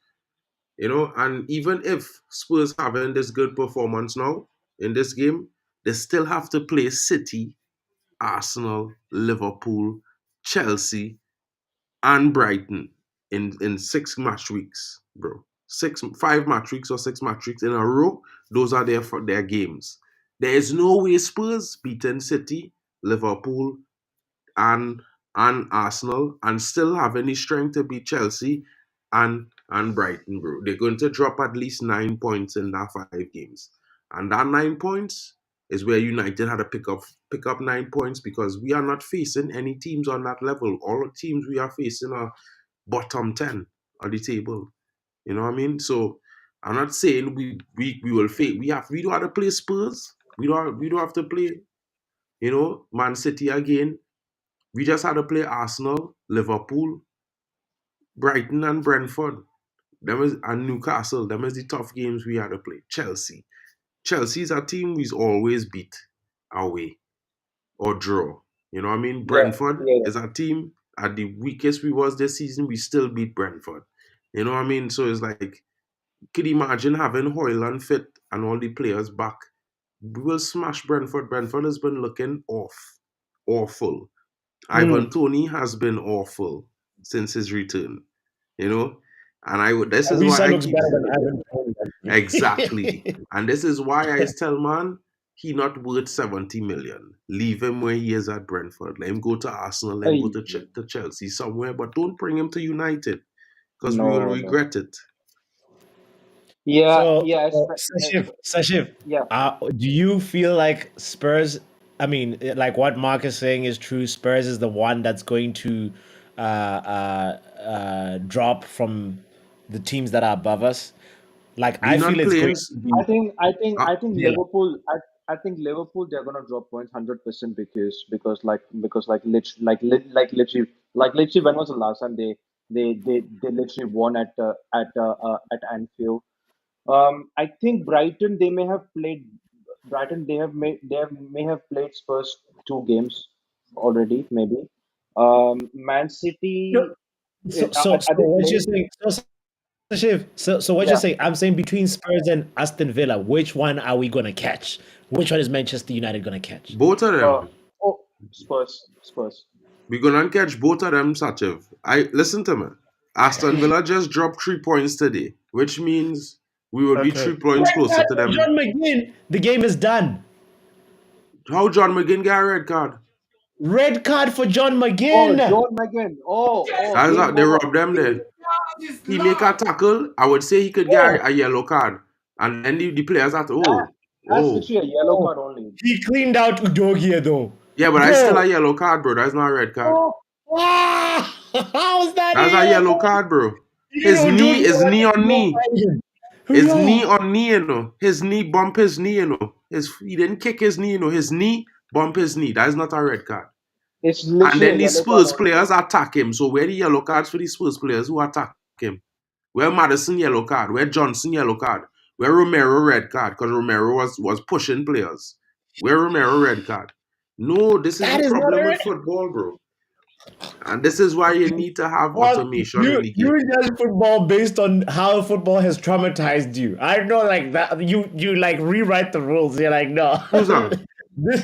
and even if Spurs having this good performance now in this game, they still have to play City, Arsenal, Liverpool, Chelsea, and Brighton in 6 match weeks, bro. 5 match weeks or 6 match weeks in a row. Those are their games. There is no way Spurs beating City, Liverpool, and Arsenal and still have any strength to beat Chelsea and Brighton, bro. They're going to drop at least 9 points in that 5 games. And that 9 points is where United had to pick up 9 points because we are not facing any teams on that level. All the teams we are facing are bottom 10 on the table. You know what I mean? So I'm not saying we will fail. We don't have to play Spurs. We don't have to play, Man City again. We just had to play Arsenal, Liverpool, Brighton and Brentford. And Newcastle. Them is the tough games we had to play. Chelsea. Chelsea's a team we's always beat away or draw. You know what I mean? Yeah, Brentford yeah, is a team at the weakest we was this season, we still beat Brentford. You know what I mean? So it's like, could you imagine having Hoyland fit and all the players back? We will smash Brentford. Brentford has been looking awful. Ivan Toney has been awful since his return. You know, and this is why Arisa I looks keep better than Ivan exactly, Toney. and this is why I tell man he not worth 70 million. Leave him where he is at Brentford. Let him go to Arsenal. Let him go Ay, to Chelsea somewhere, but don't bring him to United because we will no, no. regret it. Yeah, So, yeah, Sashif, yeah. do you feel like Spurs? I mean, like what Mark is saying is true. Spurs is the one that's going to drop from the teams that are above us. Like We I feel not it's playing. going to be Uh, I think Villa. Liverpool. I think Liverpool they're gonna drop points 100% because like literally when was the last time they literally won at Anfield. I think Brighton they may have played Brighton may have played Spurs 2 games already maybe. Man City So are they what you're playing? saying? So what you're Yeah. saying? I'm saying between Spurs and Aston Villa, which one are we gonna catch? Which one is Manchester United gonna catch? both of Uh, them. oh, Spurs. We're gonna catch both of them, Sachev. I listen to me. Aston Villa just dropped 3 points today, which means we will be Okay. 3 points Red closer card to for them. John McGinn. The game is done. How John McGinn got a red card? Red card for John Oh, McGinn. John McGinn. Oh, That's game how they over. robbed them there. He make a tackle. I would say he could get Oh, a yellow card, and then the players have to That that's oh literally a yellow oh. card only. He cleaned out Udogia though. yeah, but that's still Bro. a yellow card, bro. That's not a red card. Oh. How is that a That's a yellow yellow card? card, bro. You didn't Udogia His knee wasn't on knee. glorifying him. His knee Yo. on knee, His knee bump his knee, he didn't kick his knee, His knee bump his knee. That is not a red card. It's And literally then a the yellow card Spurs only. players attack him. So where the yellow cards for the Spurs players who attack him? Where Madison yellow card? Where Johnson yellow card? Where Romero red card? Because Romero was pushing players. Where Romero red card? No, this is the That is not problem a with red. football, bro. And this is why you need to have Well, automation in you the game. you judge football based on how football has traumatized you. I know, like that. You like rewrite the rules. You're like, no, Who's that? this,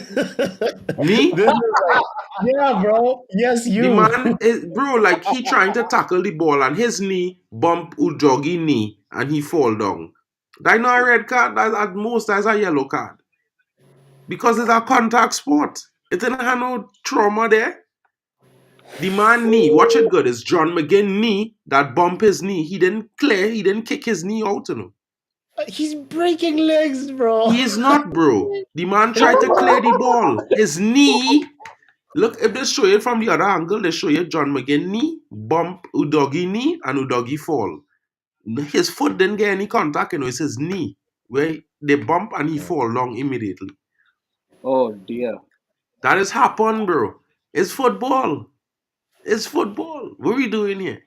Me? this is like, yeah, bro. Yes, The you. man is bro, like he trying to tackle the ball and his knee bump Ujogi knee and he fall down. That's not a red card, that's at most that's a yellow card. Because it's a contact sport. It didn't have no trauma there. The man knee, watch it good, it's John McGinn knee that bump his knee. He didn't kick his knee out, He's breaking legs, bro. He is not, bro. The man tried to clear the ball. His knee. Look, if they show it from the other angle, they show you John McGinn knee, bump Udogi knee, and Udogi fall. His foot didn't get any contact, it's his knee where they bump and he fall down immediately. Oh dear. That has happened, bro. It's football. It's football. What are we doing here?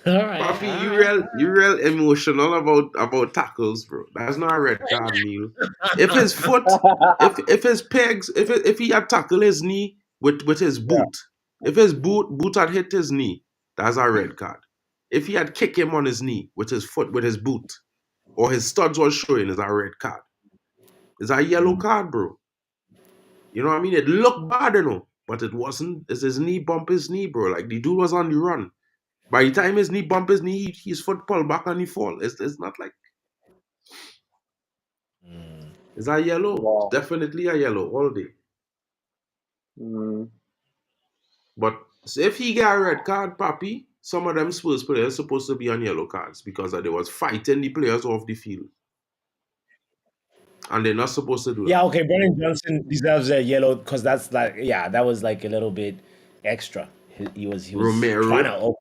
All right, Papi, all right. you real emotional about tackles, bro. That's not a red card, Neil. If his foot, if his pegs, if he had tackled his knee with his Yeah. boot, if his boot had hit his knee, that's a red card. If he had kicked him on his knee with his foot with his boot, or his studs was showing, is a red card. It's a yellow card, bro. You know what I mean? It looked bad, but it wasn't. It's his knee bump his knee, bro. Like the dude was on the run. By the time his knee bump his knee, his foot pull back and he fall. It's not like it's a yellow. It's Wow. definitely a yellow all day. Mm. But if he get a red card, Papi, some of them Spurs players supposed to be on yellow cards because they was fighting the players off the field. and they're not supposed to do that. Yeah, okay, Brennan Johnson deserves a yellow because that's like, yeah, that was like a little bit extra. He was trying to Romero, open.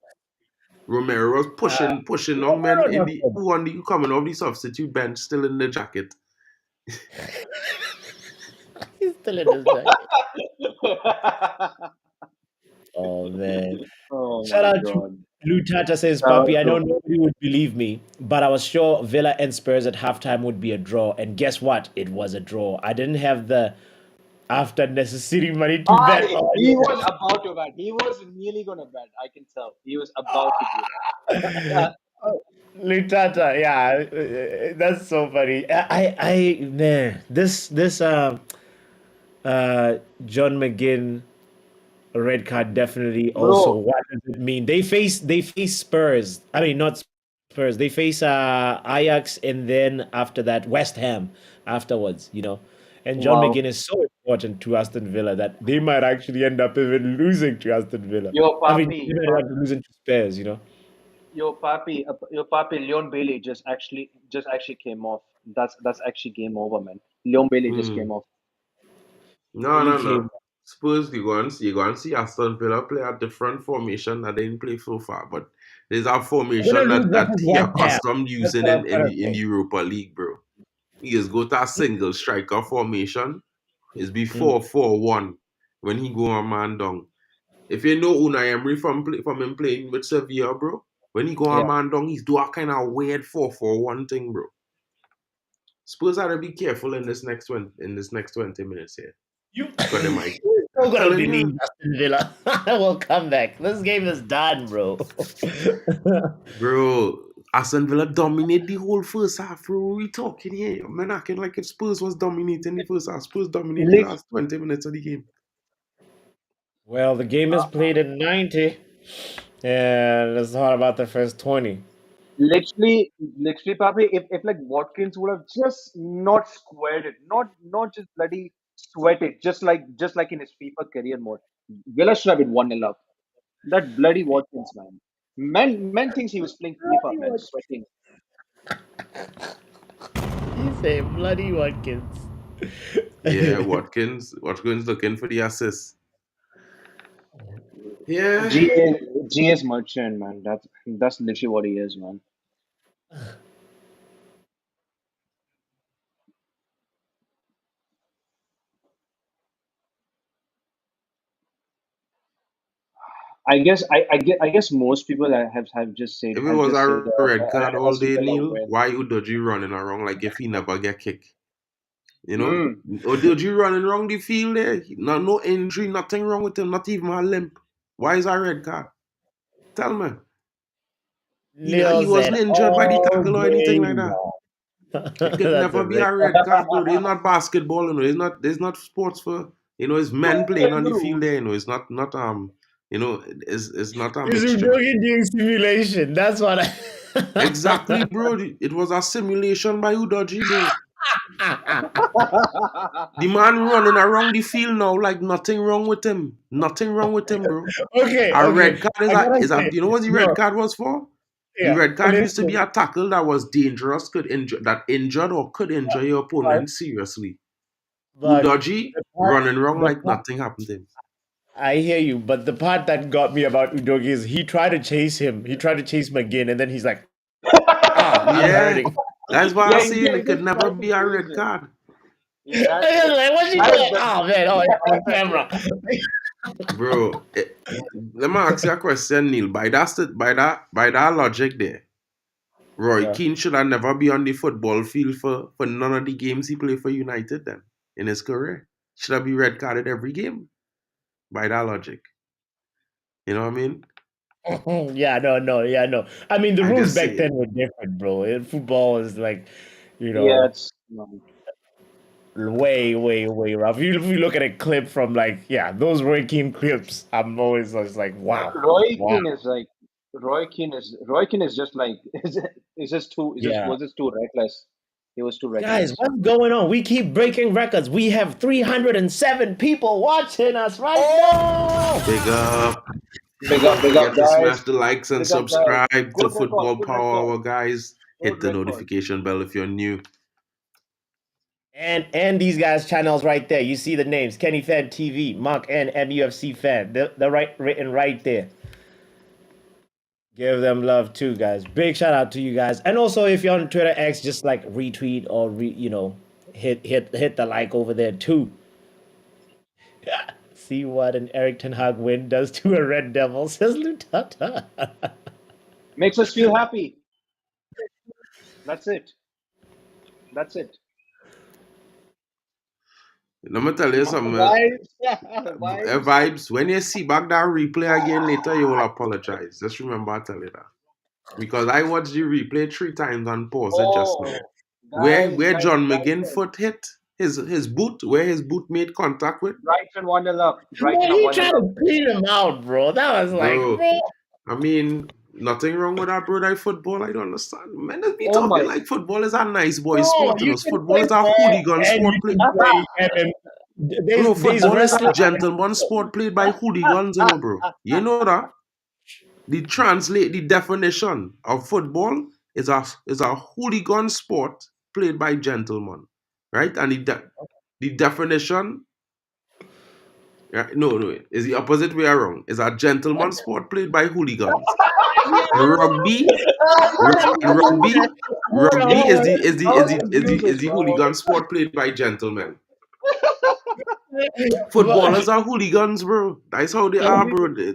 Romero was pushing young men Romero in not the so bad. who on the coming off the substitute bench, still in the jacket. He's still in his jacket. Oh man. Oh Shout my out to god. Lou Tata says, Shout Papi, out I know to nobody would believe me, but I was sure Villa and Spurs at halftime would be a draw. And guess what? It was a draw. I didn't have the after necessary money to bet on He was about to bet. He was nearly gonna bet. I can tell. He was about to do that. Lou Tata. Yeah, that's so funny. Man, this John McGinn red card definitely also. Bro, What does it mean? They face Spurs. I mean, not Spurs. They face Ajax, and then after that West Ham afterwards. And John wow. McGinn is so important to Aston Villa that they might actually end up even losing to Aston Villa. Yo, I mean, papi, they might end up losing to Spurs. yo, papi, Leon Bailey just actually came off. That's actually game over, man. Leon Bailey just Hmm. came off. No, Really no, no. came. Spurs, you go and see Aston Villa play a different formation that they didn't play so far, but there's a They're formation gonna lose that versus he West Ham. accustomed That's using what I'm in trying to the say. Europa League, bro. He just go to a single striker formation. It's Mm, before 4-1 when he go a man down. If you know Unai Emery from him playing with Sevilla, bro, when he go a yeah. man down, he's do a kind of weird 4-4-1 thing, bro. Spurs have to be careful in this next 20 minutes here. You Because they might. you're still I'm gonna telling believe you, Aston Villa will come back. This game is done, bro. bro. Aston Villa dominate the whole first half, bro. What we talking here? Man, acting like if Spurs was dominating the first half. Spurs dominate the Lit- last 20 minutes of the game. Well, the game is played in 90, and let's talk about the first 20. literally, papi, if like Watkins would have just not squared it, not just bloody sweat it, just like in his FIFA career mode, Villa should have been 1-0 up. That bloody Watkins, man. Man thinks he was playing FIFA, man, sweating. You say bloody Watkins. Yeah, Watkins looking for the assist. Yeah, GS Merchant, man. That's literally what he is, man. I guess most people have just said if it have was just said a red card all Aston day, Villa Neil, win. why Udoji running around like if he never get kicked? You know, Mm. Udoji running around the field there, no injury, nothing wrong with him, not even a limp. Why is a red card? Tell me. He Neil said wasn't injured by the all tackle or anything day like that. long. It could That's never a be big. a red card, bro. It's not basketball, It's not sports for it's men playing on the Bro, field there, It's not it's not a He's mixture. doing simulation. That's what Exactly, I. bro. It was a simulation by Udoji, bro. The man running around the field now like nothing wrong with him. Nothing wrong with him, bro. Okay, A okay. red card is I a gotta is a say, you know what the no, red card was for? The yeah. red card used to be Listen, a tackle that was dangerous, injured or could injure your but opponent seriously. but Udoji the part, running around the like part, nothing happened to him. I hear you, but the part that got me about Udogi is he tried to chase him. He tried to chase McGinn, and then he's like, I'm Yeah, hurting. that's why I'm yeah, saying yeah, it could just never tried to be a chase red him. card. Yeah, And then like, what's he that doing? is the Oh man, oh yeah, on camera. Bro, let me ask you a question, Neil. By that logic there, Roy Yeah. Keane should have never be on the football field for none of the games he played for United then in his career. Should have be red carded every game by that logic. You know what I mean? Yeah, no, no, yeah, no. I mean, the I rules just back say then were different, bro. Football is like, you yeah, know, it's way, way, way rough. If you look at a clip from like, yeah, those Roy Keane clips, I'm always just like, wow, Roy wow, Keane is like Roy Keane is just like yeah. was just too reckless. He was too Guys, reckless. what's going on? We keep breaking records. We have 307 people watching us right now. big up. Don't Big up, forget to guys. smash the likes and Big up, guys. subscribe to Good record. Football Good Power record. Hour, guys. Good Hit the record. notification bell if you're new. And these guys' channels right there. You see the names: Kenny Fan TV, Mark N MUFC Fan. They're right written right there. Give them love too, guys. Big shout out to you guys. And also, if you're on Twitter X, just like retweet or hit the like over there too. See what an Eric Ten Hag win does to a Red Devil, says Lutata. Makes us feel happy. That's it. That's it. Let me tell you something. Vibes. Vibes. Vibes, when you see back that replay again later, you will apologize. Just remember I tell you that. Because I watched the replay 3 times and paused it just now. Oh, Where guys, John guys, McGinn foot hit his boot, where his boot made contact with, Brighton 1-0 up. Man, Brighton are he 1-0 tried up. to clean him out, bro. That was like, bro. bro. I mean, nothing wrong with that, bro. That football, I don't understand. Man, let's be Oh talking my. like football is a nice boy No, sport, you you know. can Football play is a ball hooligan and you sport play. can play MM. Bro, There's football is a wrestling. gentleman sport played by hooligans, you know, bro. You know that? The definition of football is a hooligan sport played by gentlemen, right? And the definition, no, is the opposite way around. It's a gentleman sport played by hooligans. Rugby, and rugby Hold is on, the is the That is was the is the confusing, is the bro. hooligan sport played by gentlemen. hold Footballers are hooligans, bro. That's how they are, on. bro.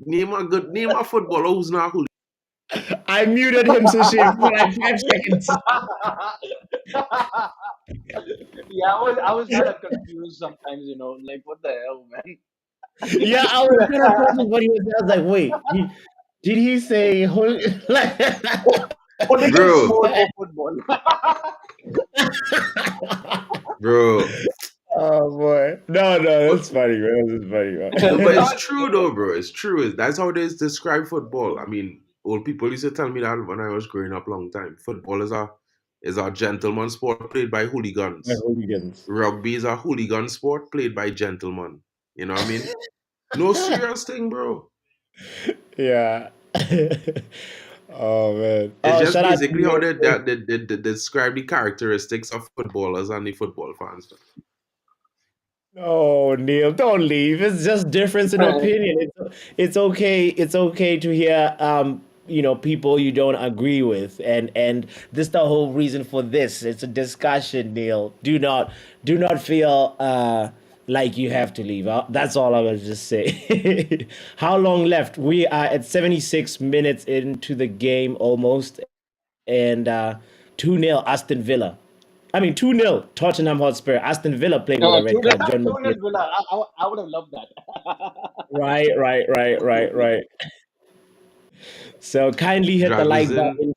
Name a footballer who's not a hooligan. I muted him so shit for like 5 seconds. Yeah, I was kind of confused sometimes, like what the hell, man? Yeah, I was kind of process what he was saying. I was like, wait, did he say like, Hooligan Bro, sport or football? bro. oh boy. No, But that's funny, man. That's funny, no, but it's man. true though, bro. It's true. That's how they describe football. I mean, old people used to tell me that when I was growing up long time. Football is a gentleman sport played by My hooligans. hooligans. Rugby is a hooligan sport played by gentlemen. You know what I mean? No serious thing, bro. Yeah. Oh man. It's Oh, just shout out to basically how you. they describe the characteristics of footballers and the football fans. Oh, Neil, don't leave. It's just difference in opinion. It's okay. It's okay to hear people you don't agree with, and this the whole reason for this. It's a discussion, Neil. Do not feel like you have to leave. That's all I was just say. How long left? We are at 76 minutes into the game almost, and 2-0 Aston Villa. I mean, 2-0 Tottenham Hotspur. Aston Villa playing with a red 2-0 card. John McGinn. Villa. I would have loved that. Right. So kindly hit the like Dragusin, button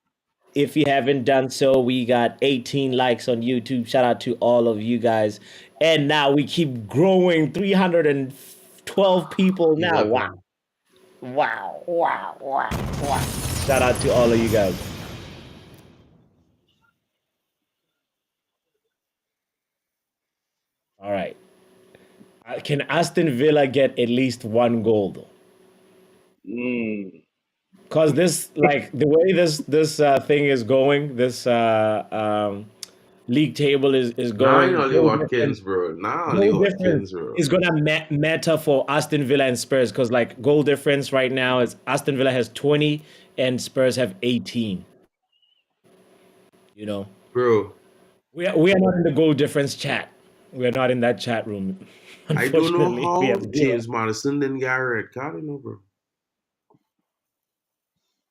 if you haven't done so. We got 18 likes on YouTube. Shout out to all of you guys. And now we keep growing. 312 people now. Wow. 11. Wow. Shout out to all of you guys. All right. Can Aston Villa get at least one goal though? Mm. Because this, like the way this thing is going, this league table is Nah, ain't going. Ollie Watkins, bro. Nah, Ollie Goal difference Watkins, bro. is gonna matter for Aston Villa and Spurs because like goal difference right now is Aston Villa has 20 and Spurs have 18. You know, Bro, we are not in the goal difference chat. We are not in that chat room. I don't know Unfortunately, we have how zero. James Madison didn't get a red card, you know, bro.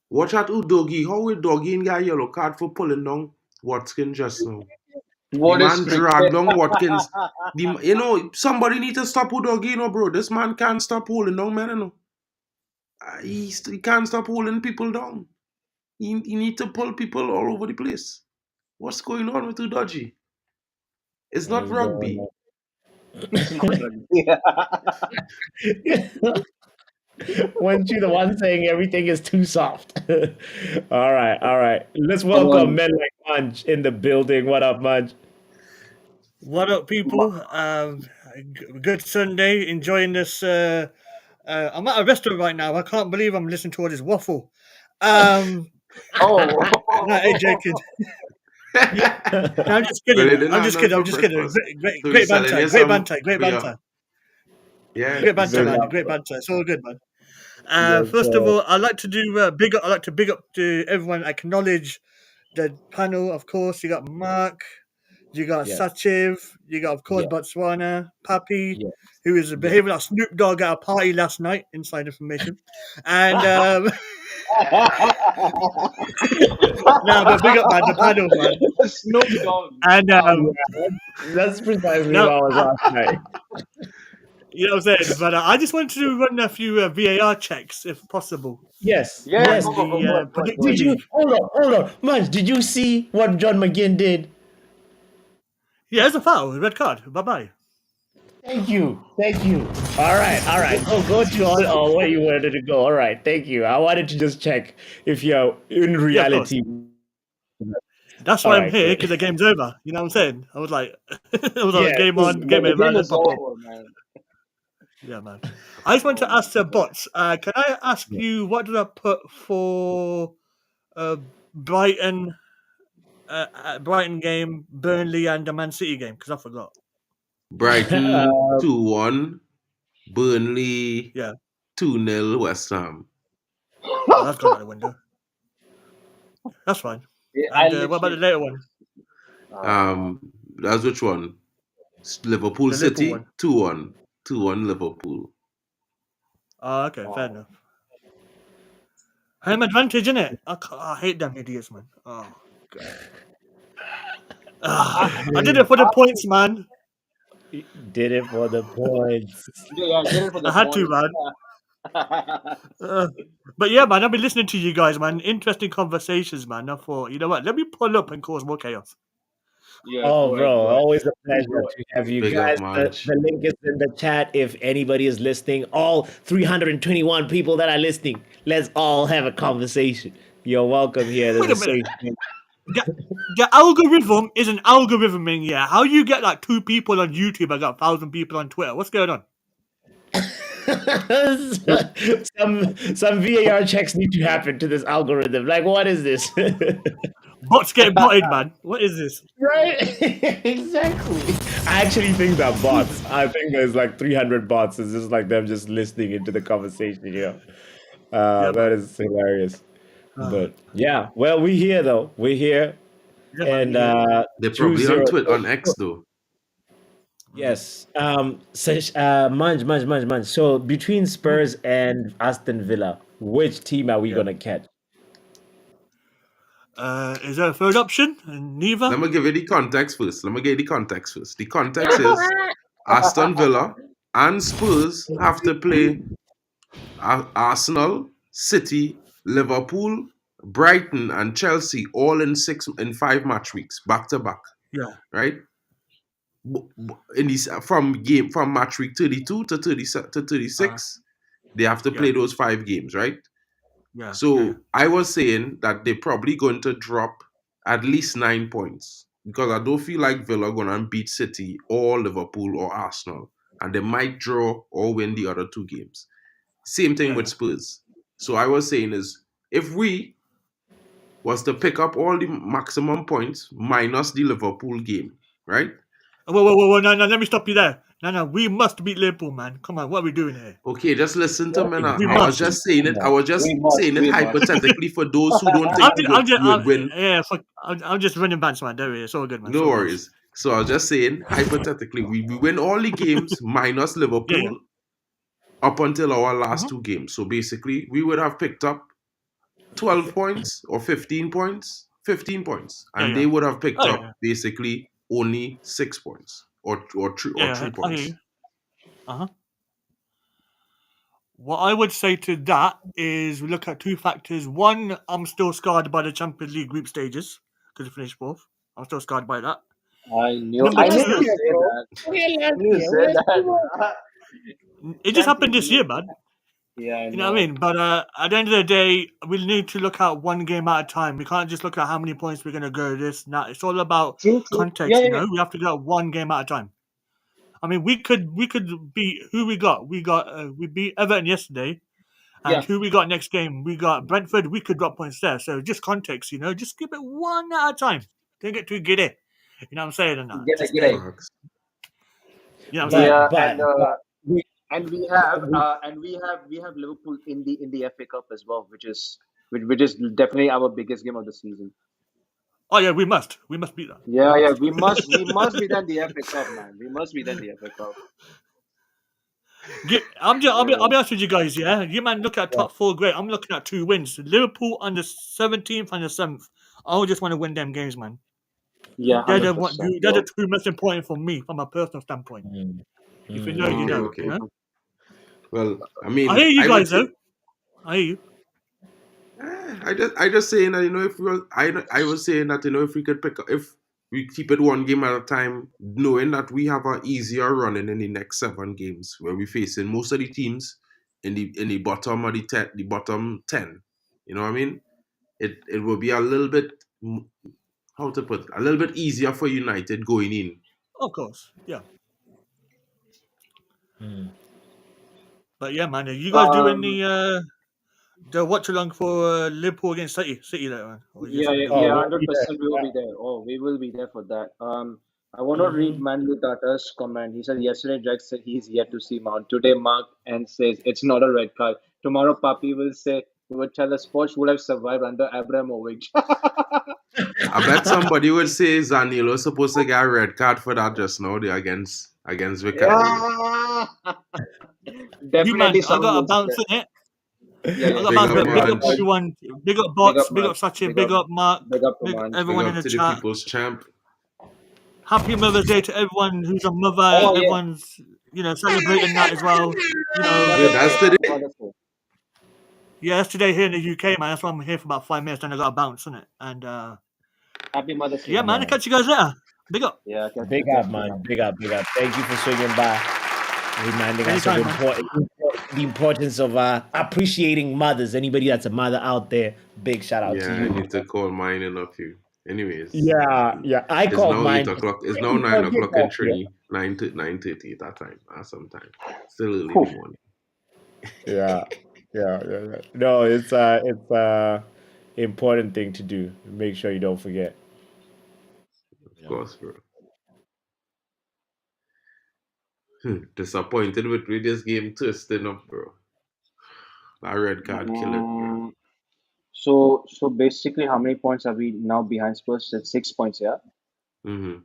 Watch out Udogi. How will Doggy get a yellow card for pulling down Watkins just now? The What is man dragged cricket? down Watkins. Somebody need to stop Udogi, bro. This man can't stop holding down, man, he can't stop holding people down. He need to pull people all over the place. What's going on with Udogi? It's What not is going rugby. It's not rugby. on? Weren't you the one saying everything is too soft? All right. Let's Come welcome on. men like Munch in the building. What up, Munch? What up, people? Good Sunday. Enjoying this. I'm at a restaurant right now. I can't believe I'm listening to all this waffle. Um, Oh. no, hey, Jenkins. No, I'm just Well, kidding. they didn't I'm have just none kidding. I'm for just kidding. breakfast. Great, So he's great selling banter. you Great some banter. Great for your banter. yeah. Great He's banter, Good selling. man. luck. Great banter. It's all good, man. Yes, First of sir. all, I'd like to do big up. I'd like to big up to everyone. Acknowledge the panel, of course. You got Mark. You got Yes. Sachiv. You got, of course, Yes. Botswana, Pappy, Yes. who was Yes. behaving like Snoop Dogg at a party last night. Inside information. And no, but big up, man. The panel, man. Snoop Dogg. And That's precisely no, what I was last night. you know what I'm saying. But I just wanted to run a few VAR checks, if possible, Yes. Yeah, Yes. on go the ahead, go ahead, go predictor ahead. Did you league. hold on, Munch? Did you see what John McGinn did? Yeah, it's a foul, red card. Bye bye. Thank you. Thank you. All right. Go to all where you wanted to go. All right. Thank you. I wanted to just check if you're in Yeah, of course. reality. That's All why I'm right. here, Good. because the game's over. You know what I'm saying? I was like, Yeah. game Cool. on, game The over, game let's is pop up. over, man. Yeah, man. I just want to ask the bots. Can I ask Yeah. you what did I put for Brighton, Brighton game, Burnley, and the Man City game? Because I forgot. Brighton 2-1, Burnley Yeah, 2-0, West Ham. oh, that's gone out the window. That's fine. Yeah, I And what about the literally. later one? That's which one? Liverpool The Liverpool City one. 2-1. 2-1 Liverpool. Oh, okay, fair enough. Home advantage, innit? I hate them idiots, man. Oh, God. I did it for the points, man. Did it for the points. Yeah, I did it for I the had to, points. man. But yeah, man, I've been listening to you guys, man. Interesting conversations, man. I thought, you know what? Let me pull up and cause more chaos. Yeah, Oh, go ahead, bro, go ahead. always a pleasure Go ahead. to have you Big up, guys. Munch. The link is in the chat if anybody is listening. All 321 people that are listening, let's all have a conversation. You're welcome here. There's Wait a a minute. safe space. The algorithm is an algorithming, yeah. How you get like 2 people on YouTube? I got 1,000 people on Twitter. What's going on? some VAR checks need to happen to this algorithm. Like, what is this? Bots get botted, man. What is this? Right? Exactly. I actually think that bots. I think there's like 300 bots. It's just like them just listening into the conversation. Yeah, That man. is hilarious. Uh, But yeah, well, we're here though. We're here, yeah, man. and They're probably on 2-0. on X though. Yes. So, Munch. So between Spurs and Aston Villa, which team are we Yeah. gonna catch? Is there a third option? Neither. Let me give you the context first. The context is Aston Villa and Spurs have to play Arsenal, City, Liverpool, Brighton, and Chelsea all in 5 match weeks back to back. Yeah. Right? In these from match week 32 to 36, they have to play Yeah. those 5 games, right? Yeah. So I was saying that they're probably going to drop at least 9 points because I don't feel like Villa are going to beat City or Liverpool or Arsenal, and they might draw or win the other 2 games. Same thing with Spurs. So I was saying is if we was to pick up all the maximum points minus the Liverpool game, right? Whoa, no, let me stop you there. No, we must beat Liverpool, man. Come on, what are we doing here? Okay, just listen to me now. We I was must. just saying it. I was just We must, saying it we must. hypothetically for those who don't think we would win. Yeah, I'm just running bands, man. Don't worry, it's all good, man. No worries. So I was just saying, hypothetically, we win all the games minus Liverpool up until our last 2 games. So basically, we would have picked up 12 points or 15 points. 15 points. And they would have picked up basically only 6 points or 3 points. What I would say to that is we look at 2 factors. One, I'm still scarred by the Champions League group stages because we finished 4th. I'm still scarred by that. I knew Number you two, say that. You said that. it just happened this year, man. Yeah, I You know what I mean? But at the end of the day, we need to look at one game at a time. We can't just look at how many points we're going to go this and that. It's all about True. context, Yeah, you know? We have to go at one game at a time. I mean, we could beat who we got. We beat Everton yesterday. And who we got next game? We got Brentford. We could drop points there. So just context, you know? Just keep it one at a time. Don't get too giddy. You know what I'm saying? And that. Get Just it, get it. Facts. you know what I'm saying? Yeah, But we, and we have we Liverpool in the FA Cup as well, which is definitely our biggest game of the season. Oh yeah, we must beat that. Yeah, We yeah, must. we must be done the FA Cup, man. We must be done the FA Cup. I'll be Yeah, honest with you guys. Yeah, you man look at yeah. top four. Great. I'm looking at 2 wins. Liverpool on the 17th and the 7th. I just want to win them games, man. yeah, They're 100%, they're the bro. two most important for me from a personal standpoint. Mm, If you know, you Okay, know. mm, You okay. know. Well, I I mean, hear you I would guys say though. I hear you. I just saying that if we were, I was saying that if we could pick up, if we keep it one game at a time, knowing that we have a easier running in the next 7 games where we're facing most of the teams in the bottom of the bottom 10. You know what I mean? It will be a little bit how to put it, a little bit easier for United going in. Of course. Yeah. mm. But yeah, man. Are you guys doing Um, the watch along for Liverpool against City later, man? Or you just yeah, gonna yeah, do it? yeah, Oh, we'll hundred be there. percent. We will be there. Oh, we will be there for that. I want to read Hmm. Manu Tata's comment. He said yesterday Jack said he's yet to see Mount. Today Mark and says it's not a red card. Tomorrow Papi will say he would tell us Poch would have survived under Abramovich. I bet somebody would say Zanilo supposed to get a red card for that just now there against Vicario. Yeah, You definitely man, I someone got a will say bounce that. in it. Yeah, I yeah. got a Big bounce, up Big but big up, up man. March. everyone. Big up Big up Bots, big up March. Sachin, big up Mark, Big up to March. Big everyone in up the to the chat. people's champ. Happy Mother's Day to everyone who's a mother. Oh yeah, Everyone's, celebrating that as well. You Happy know, Wait, Mother's Day. that's Happy today? Mother's Day. yeah, yesterday here in the UK, man. That's why I'm here for about 5 minutes. Then I got a bounce in it. And Happy Mother's Day, yeah, man. man. I'll Man. catch you guys later. Big up. Yeah, Big up, catch you, man. man. Big up, big up. Thank you for swinging by, reminding us of Anytime, man. the importance of appreciating mothers. Anybody that's a mother out there, big shout out to Yeah, I you. need to call mine in up here. Anyways, Yeah, yeah. I it's called now eight mine o'clock. It's just now nine before o'clock in kickoff here. Trini. 9:30 at that time. Sometime. Still early in Whew. the morning. Yeah, yeah. No, it's important thing to do. Make sure you don't forget. Of course, bro. Disappointed with this game twisting up, bro. That red card kill it, bro. Mm, so basically, how many points are we now behind Spurs? It's 6 points, yeah. Mm-hmm.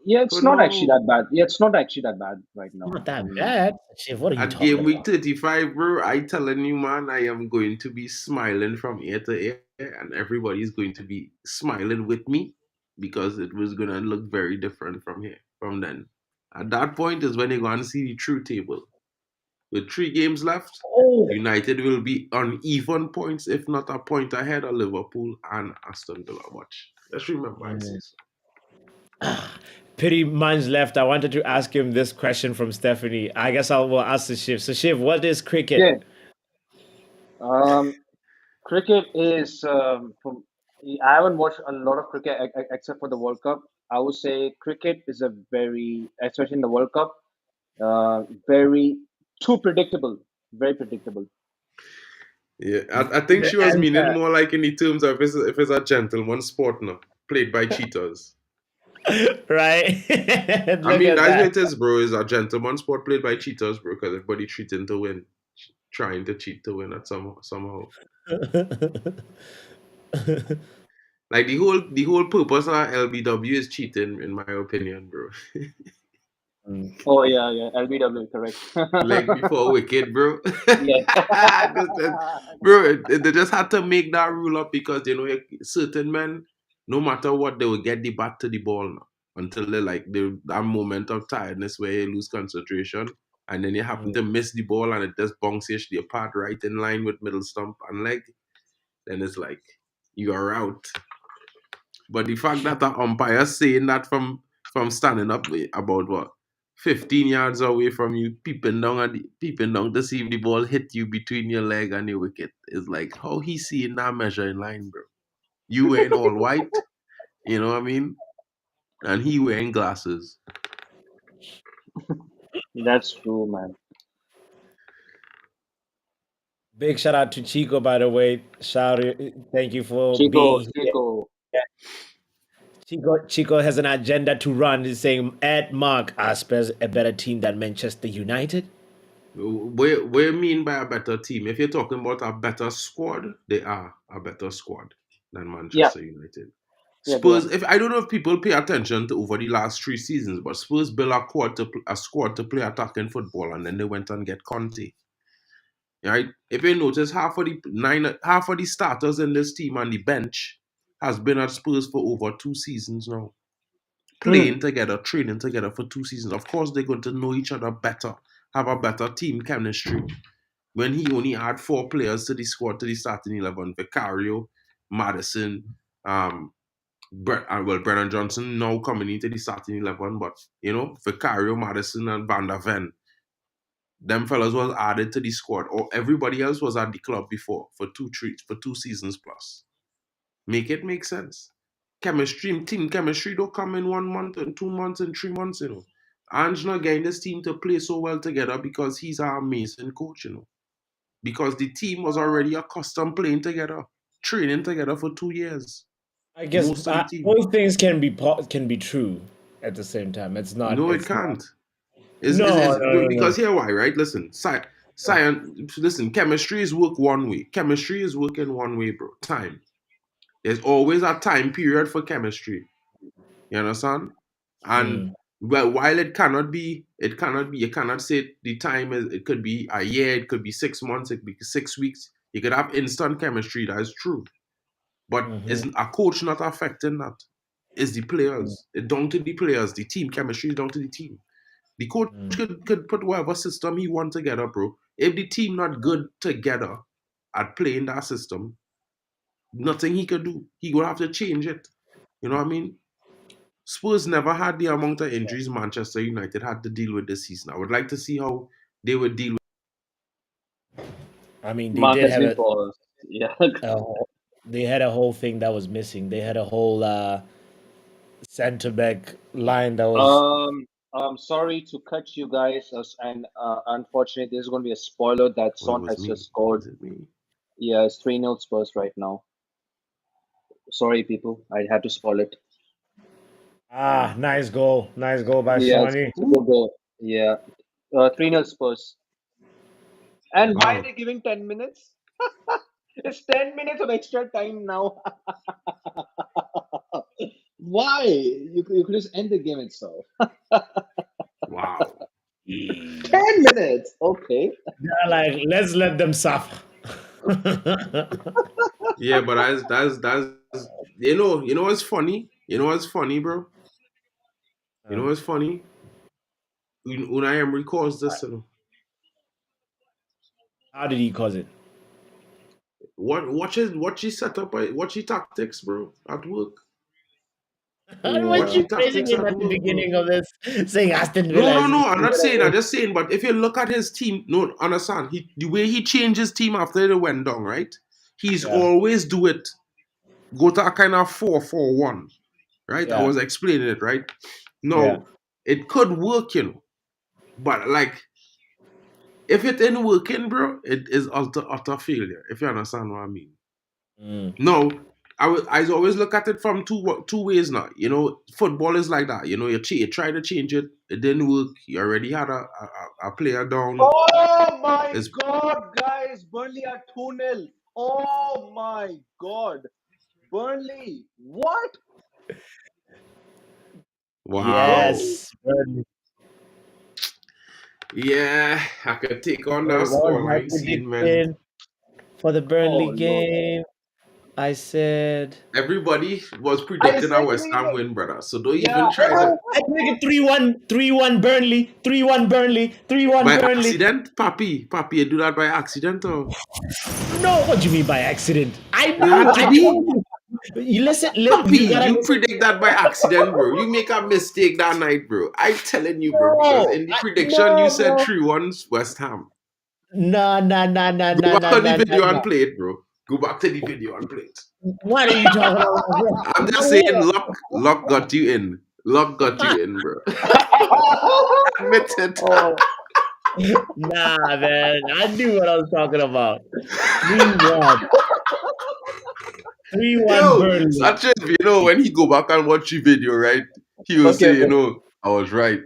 Yeah, For it's not actually now, that bad. Yeah, it's not actually that bad right now. Not that mm, bad. Shit, what are you at talking game week about? 35, bro, I telling you, man, I am going to be smiling from ear to ear, and everybody is going to be smiling with me because it was gonna look very different from here, from then. At that point is when you're gonna see the true table. With 3 games left, Oh, United will be on even points, if not a point ahead of Liverpool and Aston Villa. Watch. Just remember I say Mm. so. Pity mine's left. I wanted to ask him this question from Stephanie. I guess will ask the Shiv. So Shiv, what is cricket? yeah. Um, cricket is from. I haven't watched a lot of cricket except for the World Cup. I would say cricket is a very, especially in the World Cup, very too predictable. Very predictable. Yeah, I think The she was meaning answer, more like in the terms of if it's a gentleman sport now, played by cheaters. right? I Look mean, at that's what that. it is, bro. It's a gentleman sport played by cheaters, bro, because everybody cheating to win, trying to cheat to win at somehow. Like the whole purpose of LBW is cheating, in my opinion, bro. Mm. Oh yeah, yeah. LBW, correct. Leg before wicket, bro. Yeah. Bro, they just had to make that rule up because certain men, no matter what, they will get the bat to the ball now until that moment of tiredness where you lose concentration, and then you happen to miss the ball and it just bounces the apart right in line with middle stump and leg. Then it's like you are out. But the fact that the umpire saying that from standing up about what 15 yards away from you, peeping down to see if the ball hit you between your leg and your wicket is like how he seeing that measuring line, bro. You wearing all white, you know what I mean, and he wearing glasses. That's true, man. Big shout out to Chico, by the way. Thank you for Chico, being here. Chico. Chico has an agenda to run. He's saying, "Ed Mark, are Spurs a better team than Manchester United?" What you mean by a better team? If you're talking about a better squad, they are a better squad than Yeah, Manchester United. yeah, they are. Spurs, if I don't know if people pay attention to over the last 3 seasons, but Spurs built a squad to play attacking football, and then they went and get Conte. Right? If you notice, half of the starters in this team and the bench has been at Spurs for over 2 seasons now, playing together, training together for 2 seasons. Of course, they're going to know each other better, have a better team chemistry. When he only had 4 players to the squad to the starting 11, Vicario, Madison, Brennan Johnson now coming into the starting 11, but Vicario, Madison, and Van der Ven, them fellas was added to the squad, or everybody else was at the club before for 2 seasons plus. Make it make sense. Team chemistry don't come in 1 month and 2 months and 3 months. Ange not getting this team to play so well together because he's an amazing coach. Because the team was already accustomed playing together, training together for 2 years. I guess Most of the team. both things can be true at the same time. It's not. No, it It's not. can't. Is No, is no, no, no. because here why, right? Listen, science. Listen, chemistry is work one way. Chemistry is working one way, bro. Time. There's always a time period for chemistry. You understand? And Mm, well, while you cannot say the time is. It could be a year. It could be 6 months. It could be 6 weeks. You could have instant chemistry. That is true. But is mhm, a coach not affecting that? It's the mm, players. It's down to the players. The team chemistry is down to the team. The coach mm. could put whatever system he want together, bro. If the team not good together at playing that system, nothing he could do. He would have to change it. You know what I mean? Spurs never had the amount of injuries Manchester United had to deal with this season. I would like to see how they would deal with. I mean, they Mark did has have been paused. Yeah. a whole, they had a whole thing that was missing. They had a whole center back line that was. I'm sorry to cut you guys, and unfortunately, there's going to be a spoiler that Oh, it Son was has me. just scored. Is it me? Yeah, it's 3-0 Spurs right now. Sorry, people, I had to spoil it. Nice goal by Yeah, Sonny. it's a good goal. Yeah, 3-0 Spurs. And why are Wow. they giving 10 minutes? It's 10 minutes of extra time now. Why? You could just end the game itself. Wow. 10 minutes. Okay. They're like, let's let them suffer. Yeah, but that's what's funny? You know what's funny, bro? You know what's funny? Unai Emery caused this. How did he cause it? Watch his setup, watch his tactics, bro, at work. Weren't Watch Yeah. you his praising tactics him at at the work, bro. beginning of this, saying Aston No, Villa no, is no. I'm not saying. I'm gonna just saying. But if you look at his team, no, understand. The way he changed his team after they went down, right? He's Yeah, always do it. Go to a kind of 4-4-1, right? I yeah, was explaining it, right? yeah. No, it could work, but like if it ain't working, bro, it is utter failure. If you understand what I mean. Mm. No, I always look at it from two ways now. Football is like that. You try to change it, it didn't work. You already had a player down. Oh my It's God, guys! Burnley are 2-0. Oh my God, Burnley! What, wow. bro? Yes. Burnley. Yeah, I could take on that What was my scoreline, seeing men. prediction for the Burnley Oh Lord! game? I said, Everybody was I predicting a West essentially, Ham win, brother. So don't yeah. even try to. I think 3-1, 3-1 Burnley, 3-1 Burnley, 3-1 By Burnley. accident, Papi, you do that by accident, or No, what do you mean by accident? I it had knew. to I be. told you. You listen. You Papi, gotta you listen. predict that by accident, bro. You make a mistake that night, bro. I'm telling you, bro, because No, in the prediction you no, said bro. 3-1 West Ham. No, no, no, no, Go no, back no, to the no, no, video and no. play it, bro. Go back to the video and play it. What are you talking about? I'm just saying, luck got you in. Luck got you in, bro. Admit it. Oh, Nah, man. I knew what I was talking about. 3-1. 3-1 Yo, Burnley. such as, when he go back and watch the video, right? He will Okay, say, okay. I was right.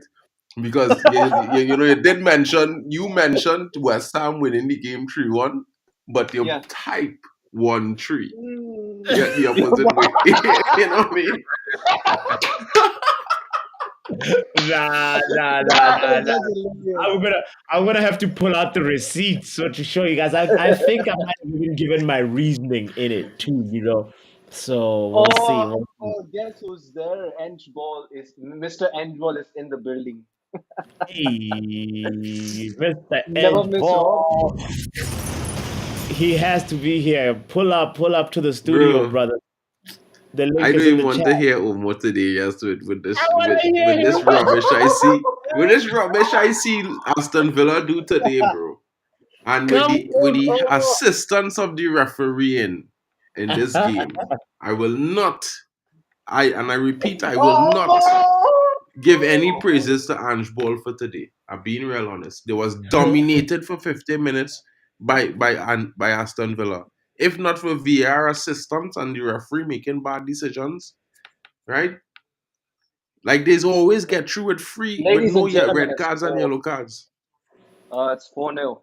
Because, you mentioned West Ham winning the game 3-1, but you Yeah. type 1-3. Mm. The opposite way. You know what I mean? Nah. That's hilarious. I'm gonna have to pull out the receipts so to show you guys. I think I might have even given my reasoning in it too. So we'll see. Oh, guess who's there? Mr. Engeball is in the building. Hey, Mr. Never Edge miss home. Ball. He has to be here. Pull up to the studio, Bro, brother. The I link don't is in even the want chat. to hear Omo today, yes, with I this wanna hear with him. this rubbish I see. With this rubbish I see Aston Villa do today, bro. And with Come the on. assistance of the referee in this game, I will not, I repeat, I will not give any praises to Ange Ball for today. I'm being real honest. They was dominated for 50 minutes by Aston Villa. If not for VAR assistance and the referee making bad decisions, right? Like there's always get through with Ladies no and yet gentlemen, red cards and yellow cards. it's 4-0.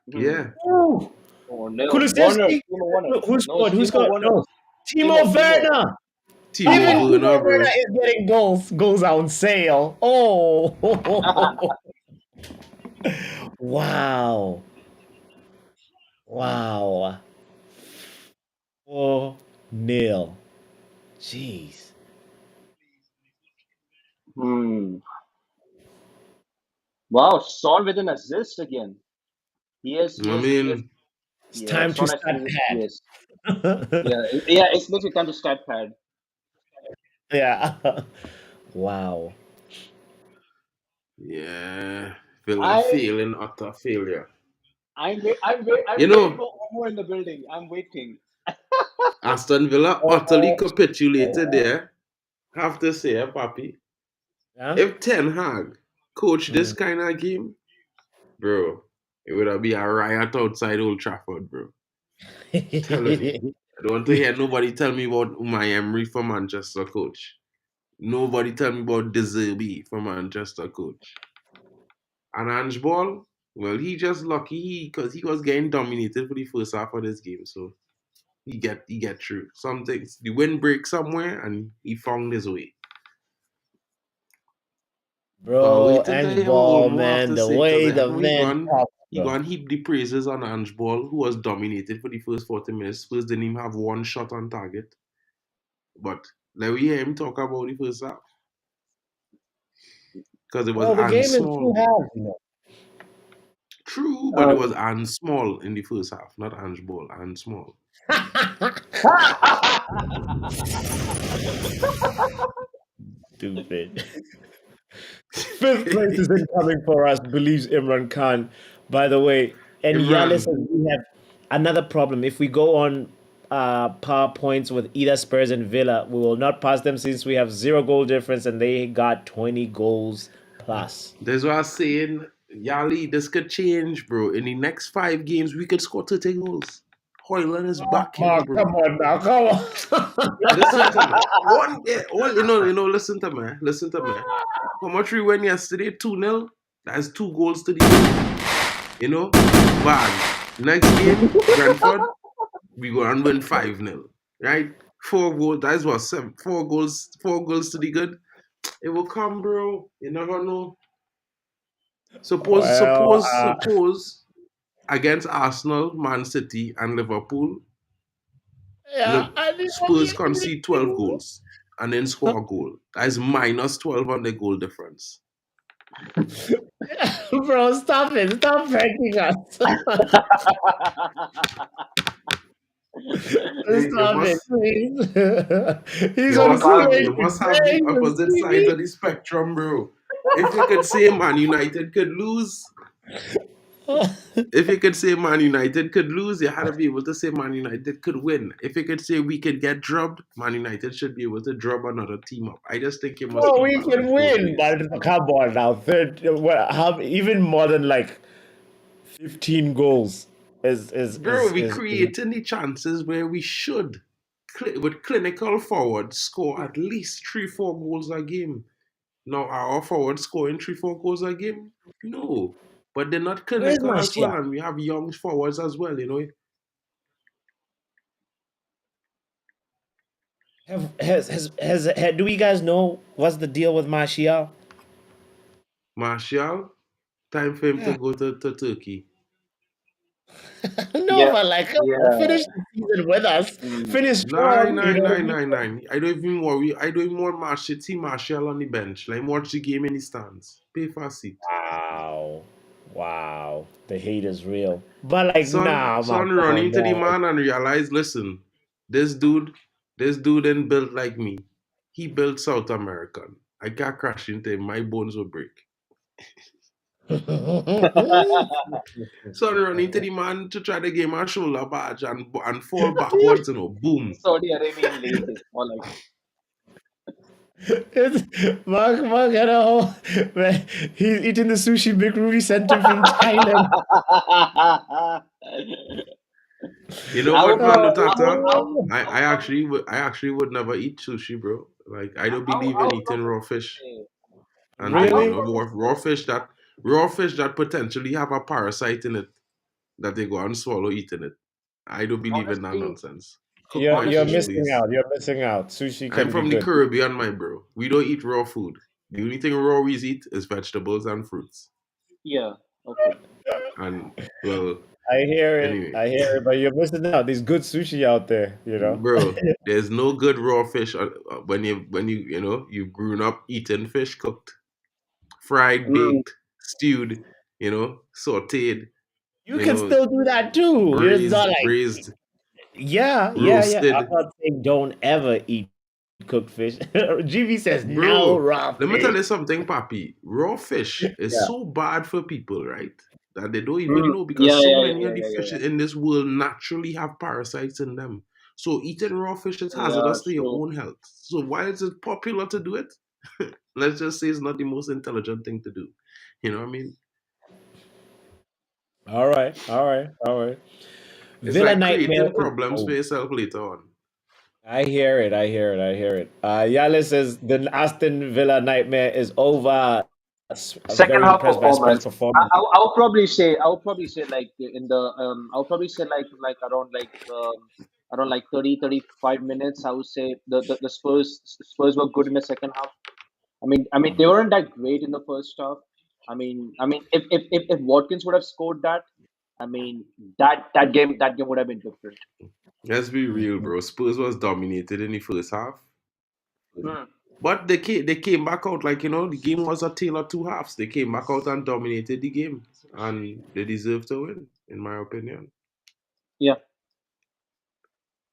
Yeah. Ooh. 4-0. Warner, Kulusevski? Timo Warner. Who No, it's scored? Who Timo scored? Warner. No. Timo Timo. Werner. Timo Even Timo Werner, Werner bro. is getting goals on sale. Oh. Wow. Wow. 4-0. Jeez. Wow, Son with an assist again. Yes, I yes, yes. mean, It's Yeah, time to Son has start yes. pad. Yeah, it's literally time to start pad. Yeah. Wow. yeah, Villa I failing utter failure. I'm You waiting know, for Omo in the building. I'm waiting. Aston Villa utterly Oh. capitulated there. Have to say, Papi, Yeah. if Ten Hag coach this Mm. kind of game, bro, it would be a riot outside Old Trafford, bro. Telling you. I don't want to hear nobody tell me about Unai Emery for Manchester coach. Nobody tell me about De Zerbi for Manchester coach. And Ange Ball, well, he just lucky because he was getting dominated for the first half of this game. So he get through. Some things the wind break somewhere and he found his way. Bro, Wait until Ange you hear what Ball, Olmo have man, to the say because way I the know man talks, he bro. gone heap the praises on Ange Ball, who was dominated for the first 40 minutes. Spurs didn't even have one shot on target. But let we hear him talk about the first half. Because it was Well, the Ange game is two Small. halves. True, but it was Ange Small in the first half, not Ange Ball, Ange Small. Stupid. Fifth place is incoming for us, believes Imran Khan. By the way, and Yalis Imran, says we have another problem. If we go on power points with either Spurs and Villa, we will not pass them since we have 0 goal difference and they got 20 goals plus. that's what I was saying. Yali, this could change, bro. In the next 5 games, we could score 30 goals. Hoyland is back, Oh, bro. come on now, come on. Listen to me. Listen to me. Listen to me. How much we went yesterday? 2-0. That's 2 goals to the game. Bad. Next game, Brentford, we go and win 5-0. Right? 4 goals. That's what 7. 4 goals. 4 goals to the good. It will come, bro. You never know. Suppose, Well, suppose, suppose against Arsenal, Man City, and Liverpool, yeah, I mean, Spurs concede 12 goals and then score a goal. That is minus 12 on the goal difference. bro, stop it. Stop pranking us. You Stop it, must, please. He's you on must have, Kool-Aid you must have today. the He's on opposite sides TV. of the spectrum, bro. If you could say Man United could lose, if you could say Man United could lose, you had to be able to say Man United could win. If you could say we could get drubbed, Man United should be able to drub another team up. I just think you must Oh, keep we can balance both win, ways. but come on now. How even more than like 15 goals is Bro, we creating the chances where we should. with clinical forwards score at least 3-4 goals a game. Now, are our forwards scoring 3-4 goals a game? No. But they're not Where's clinical as Martial? well, and we have young forwards as well, you know. Do you guys know what's the deal with Martial? Martial, time for him to Yeah. go to Turkey. No, Yeah, but like, come on, yeah. finish the season with us. Mm. Finish Nine, strong, you nine, know. nine, nine, nine. I don't even worry. I don't even want Martial, see Martial on the bench. Like, watch the game in the stands. Pay for a seat. Wow. Wow. The hate is real. But like, Son, nah, man, son come run on, into the man. man and realize, listen, this dude, this dude ain't built like me. He built South American. I got crashed into him. My bones will break. Son run into the man to try to give him a shoulder badge and fall backwards, you know, boom. Saudi Arabian league, or like It's Mark had a whole man, he's eating the sushi Big Ruby sent him from Thailand. You know I would what, man, probably, no I would, tata? I would, I actually would never eat sushi, bro. Like I don't believe I in would eating probably raw fish say, and things. I You would Really? know, probably raw fish that potentially have a parasite in it that they go and swallow eating it. I don't believe in that honestly, nonsense. Cook my You're fish, honestly, missing please. out. You're missing out. Sushi I'm can be from the good. Caribbean, my bro. We don't eat raw food. The only thing raw we eat is vegetables and fruits. yeah, okay. And well, I hear it. anyway, I hear it. But you're missing out. There's good sushi out there, you know. bro, there's no good raw fish when you know you've grown up eating fish cooked, fried, Mm, baked, stewed, you know, sautéed, You you can know, still do that too. It's not like braised, yeah. I'm roasted. not saying don't ever eat cooked fish. GB says no Bro, raw let me fish. tell you something, Papi. Raw fish is Yeah. so bad for people, right? That they don't even mm, know yeah, because so yeah, many yeah, of the yeah, fishes in this world naturally have parasites in them. So eating raw fish is yeah, yeah, hazardous to your true. own health. So why is it popular to do it? Let's just say it's not the most intelligent thing to do. You know what I mean? All right. It's Villa like Nightmare creating is problems for over. yourself later on. I hear it. I hear it. Yale says the Aston Villa Nightmare is over. Very Second half impressed by Spurs' performance. performance. I would probably say like in the I would probably say like around like 30-35 minutes. I would say the Spurs were good in the second half. I mean they weren't that great in the first half. I mean if Watkins would have scored that, I mean that game would have been different. Let's be real, bro. Spurs was dominated in the first half. Hmm. But they came back out like the game was a tale of two halves. They came back out and dominated the game, and they deserve to win, in my opinion. Yeah.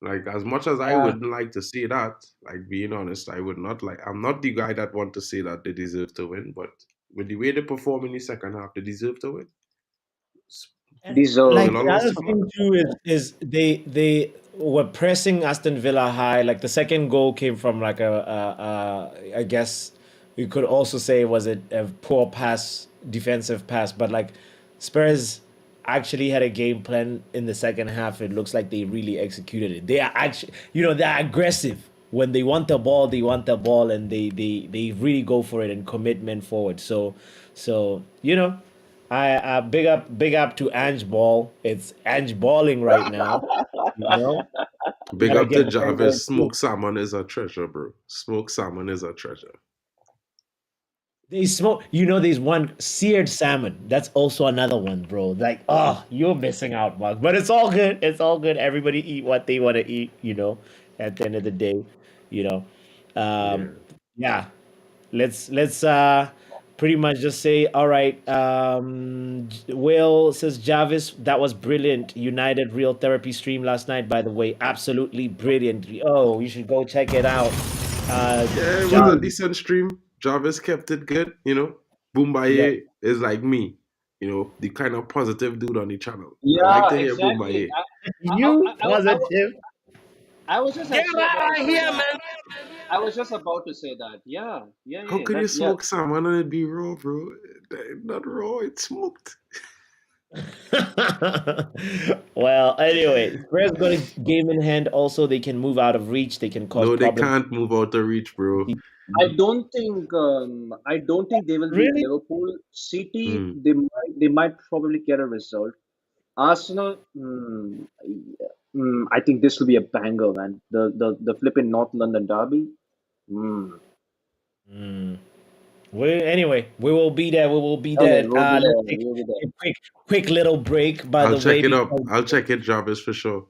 Like as much as I Yeah. wouldn't like to say that, like being honest, I would not like. I'm not the guy that want to say that they deserve to win, but with the way they perform in the second half, they deserve to win. S- And like Deserved. Villa the lost other the match. thing too is they were pressing Aston Villa high. Like the second goal came from like I guess you could also say was it a poor pass, defensive pass, but like Spurs actually had a game plan in the second half. It looks like they really executed it. They are actually, they're aggressive. When they want the ball, they want the ball, and they really go for it and commitment forward. So I big up to Ange Ball. It's Ange balling right now. You know, you Big gotta up to get better going Jarvis. too. Smoked salmon is a treasure, bro. Smoked salmon is a treasure. They smoke. There's one seared salmon. That's also another one, bro. Like, oh, you're missing out, Mark. But it's all good. It's all good. Everybody eat what they want to eat. At the end of the day, you know. Um, Yeah. yeah. Let's pretty much just say, all right. Will says Jarvis, that was brilliant. United Real Therapy stream last night, by the way, absolutely brilliant. Oh, you should go check it out. Uh, Yeah, it was a Jarvis, decent stream. Jarvis kept it good. yeah, Boombaye is like me, the kind of positive dude on the channel. I like Yeah, to hear exactly. Boombaye. you positive. I was just Get actually about to out of say here, that. man. I was just about to say that. Yeah, yeah, How yeah. could That you yeah. smoke salmon and it be raw, bro? That ain't not raw, it's smoked. Well, anyway, Spurs got a game in hand. Also, they can move out of reach. They can cause No, they problems. can't move out of reach, bro. I don't think they will beat Really? Liverpool. City, Hmm. they might probably get a result. Arsenal, I think this will be a banger, man. The flipping North London derby. Mm. Mm. Anyway, we will be there. We will be Okay, there. we'll be Let's there. take We'll be there. a quick little break. By I'll the way, check it up. because I'll check it, Jarvis, for sure.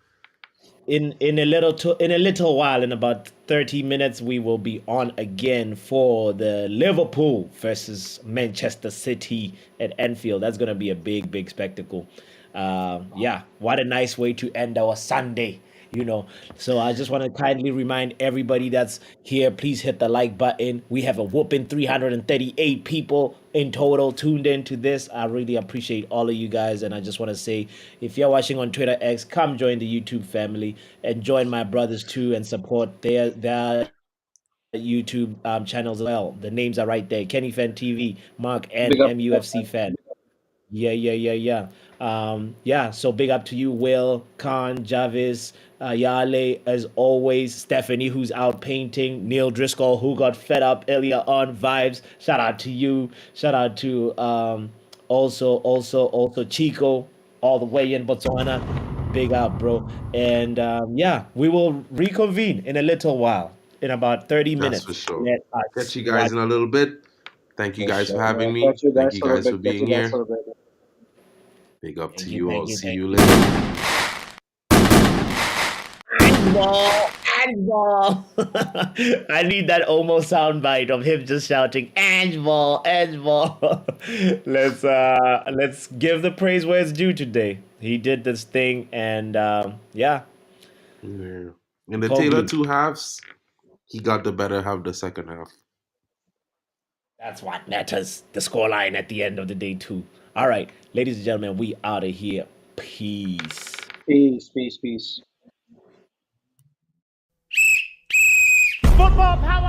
in a little while, in about 30 minutes, we will be on again for the Liverpool versus Manchester City at Anfield. That's gonna be a big spectacle. Yeah, what a nice way to end our Sunday. So I just want to kindly remind everybody that's here, please hit the like button. We have a whooping 338 people in total tuned into this. I really appreciate all of you guys, and I just want to say, if you're watching on Twitter X, come join the YouTube family and join my brothers too and support their YouTube channels as well. The names are right there: Kenny Fan TV, Mark, and Big up, big up, MUFC man. Fan. Yeah. Yeah. So big up to you, Will, Khan, Jarvis, Yale, as always. Stephanie, who's out painting. Neil Driscoll, who got fed up earlier on. Vibes. Shout out to you. Shout out to also Chico, all the way in Botswana. Big up, bro. And yeah, we will reconvene in a little while, in about 30 That's for minutes. sure. Let us Catch you guys watch in a little bit. Thank you for guys for sure. having Yeah, me. catch you Thank guys you for a guys for bit. Catch you being guys here. for a bit. Big up to Thank you, you thank all. you, See thank you you. later. Handball, handball. I need that almost soundbite of him just shouting handball, handball. Let's give the praise where it's due today. He did this thing, and yeah, Yeah. In the go Taylor blue. two halves, he got the better half the second half. That's what matters. The scoreline at the end of the day too. All right, ladies and gentlemen, we out of here. Peace. Peace, peace, peace. Football power.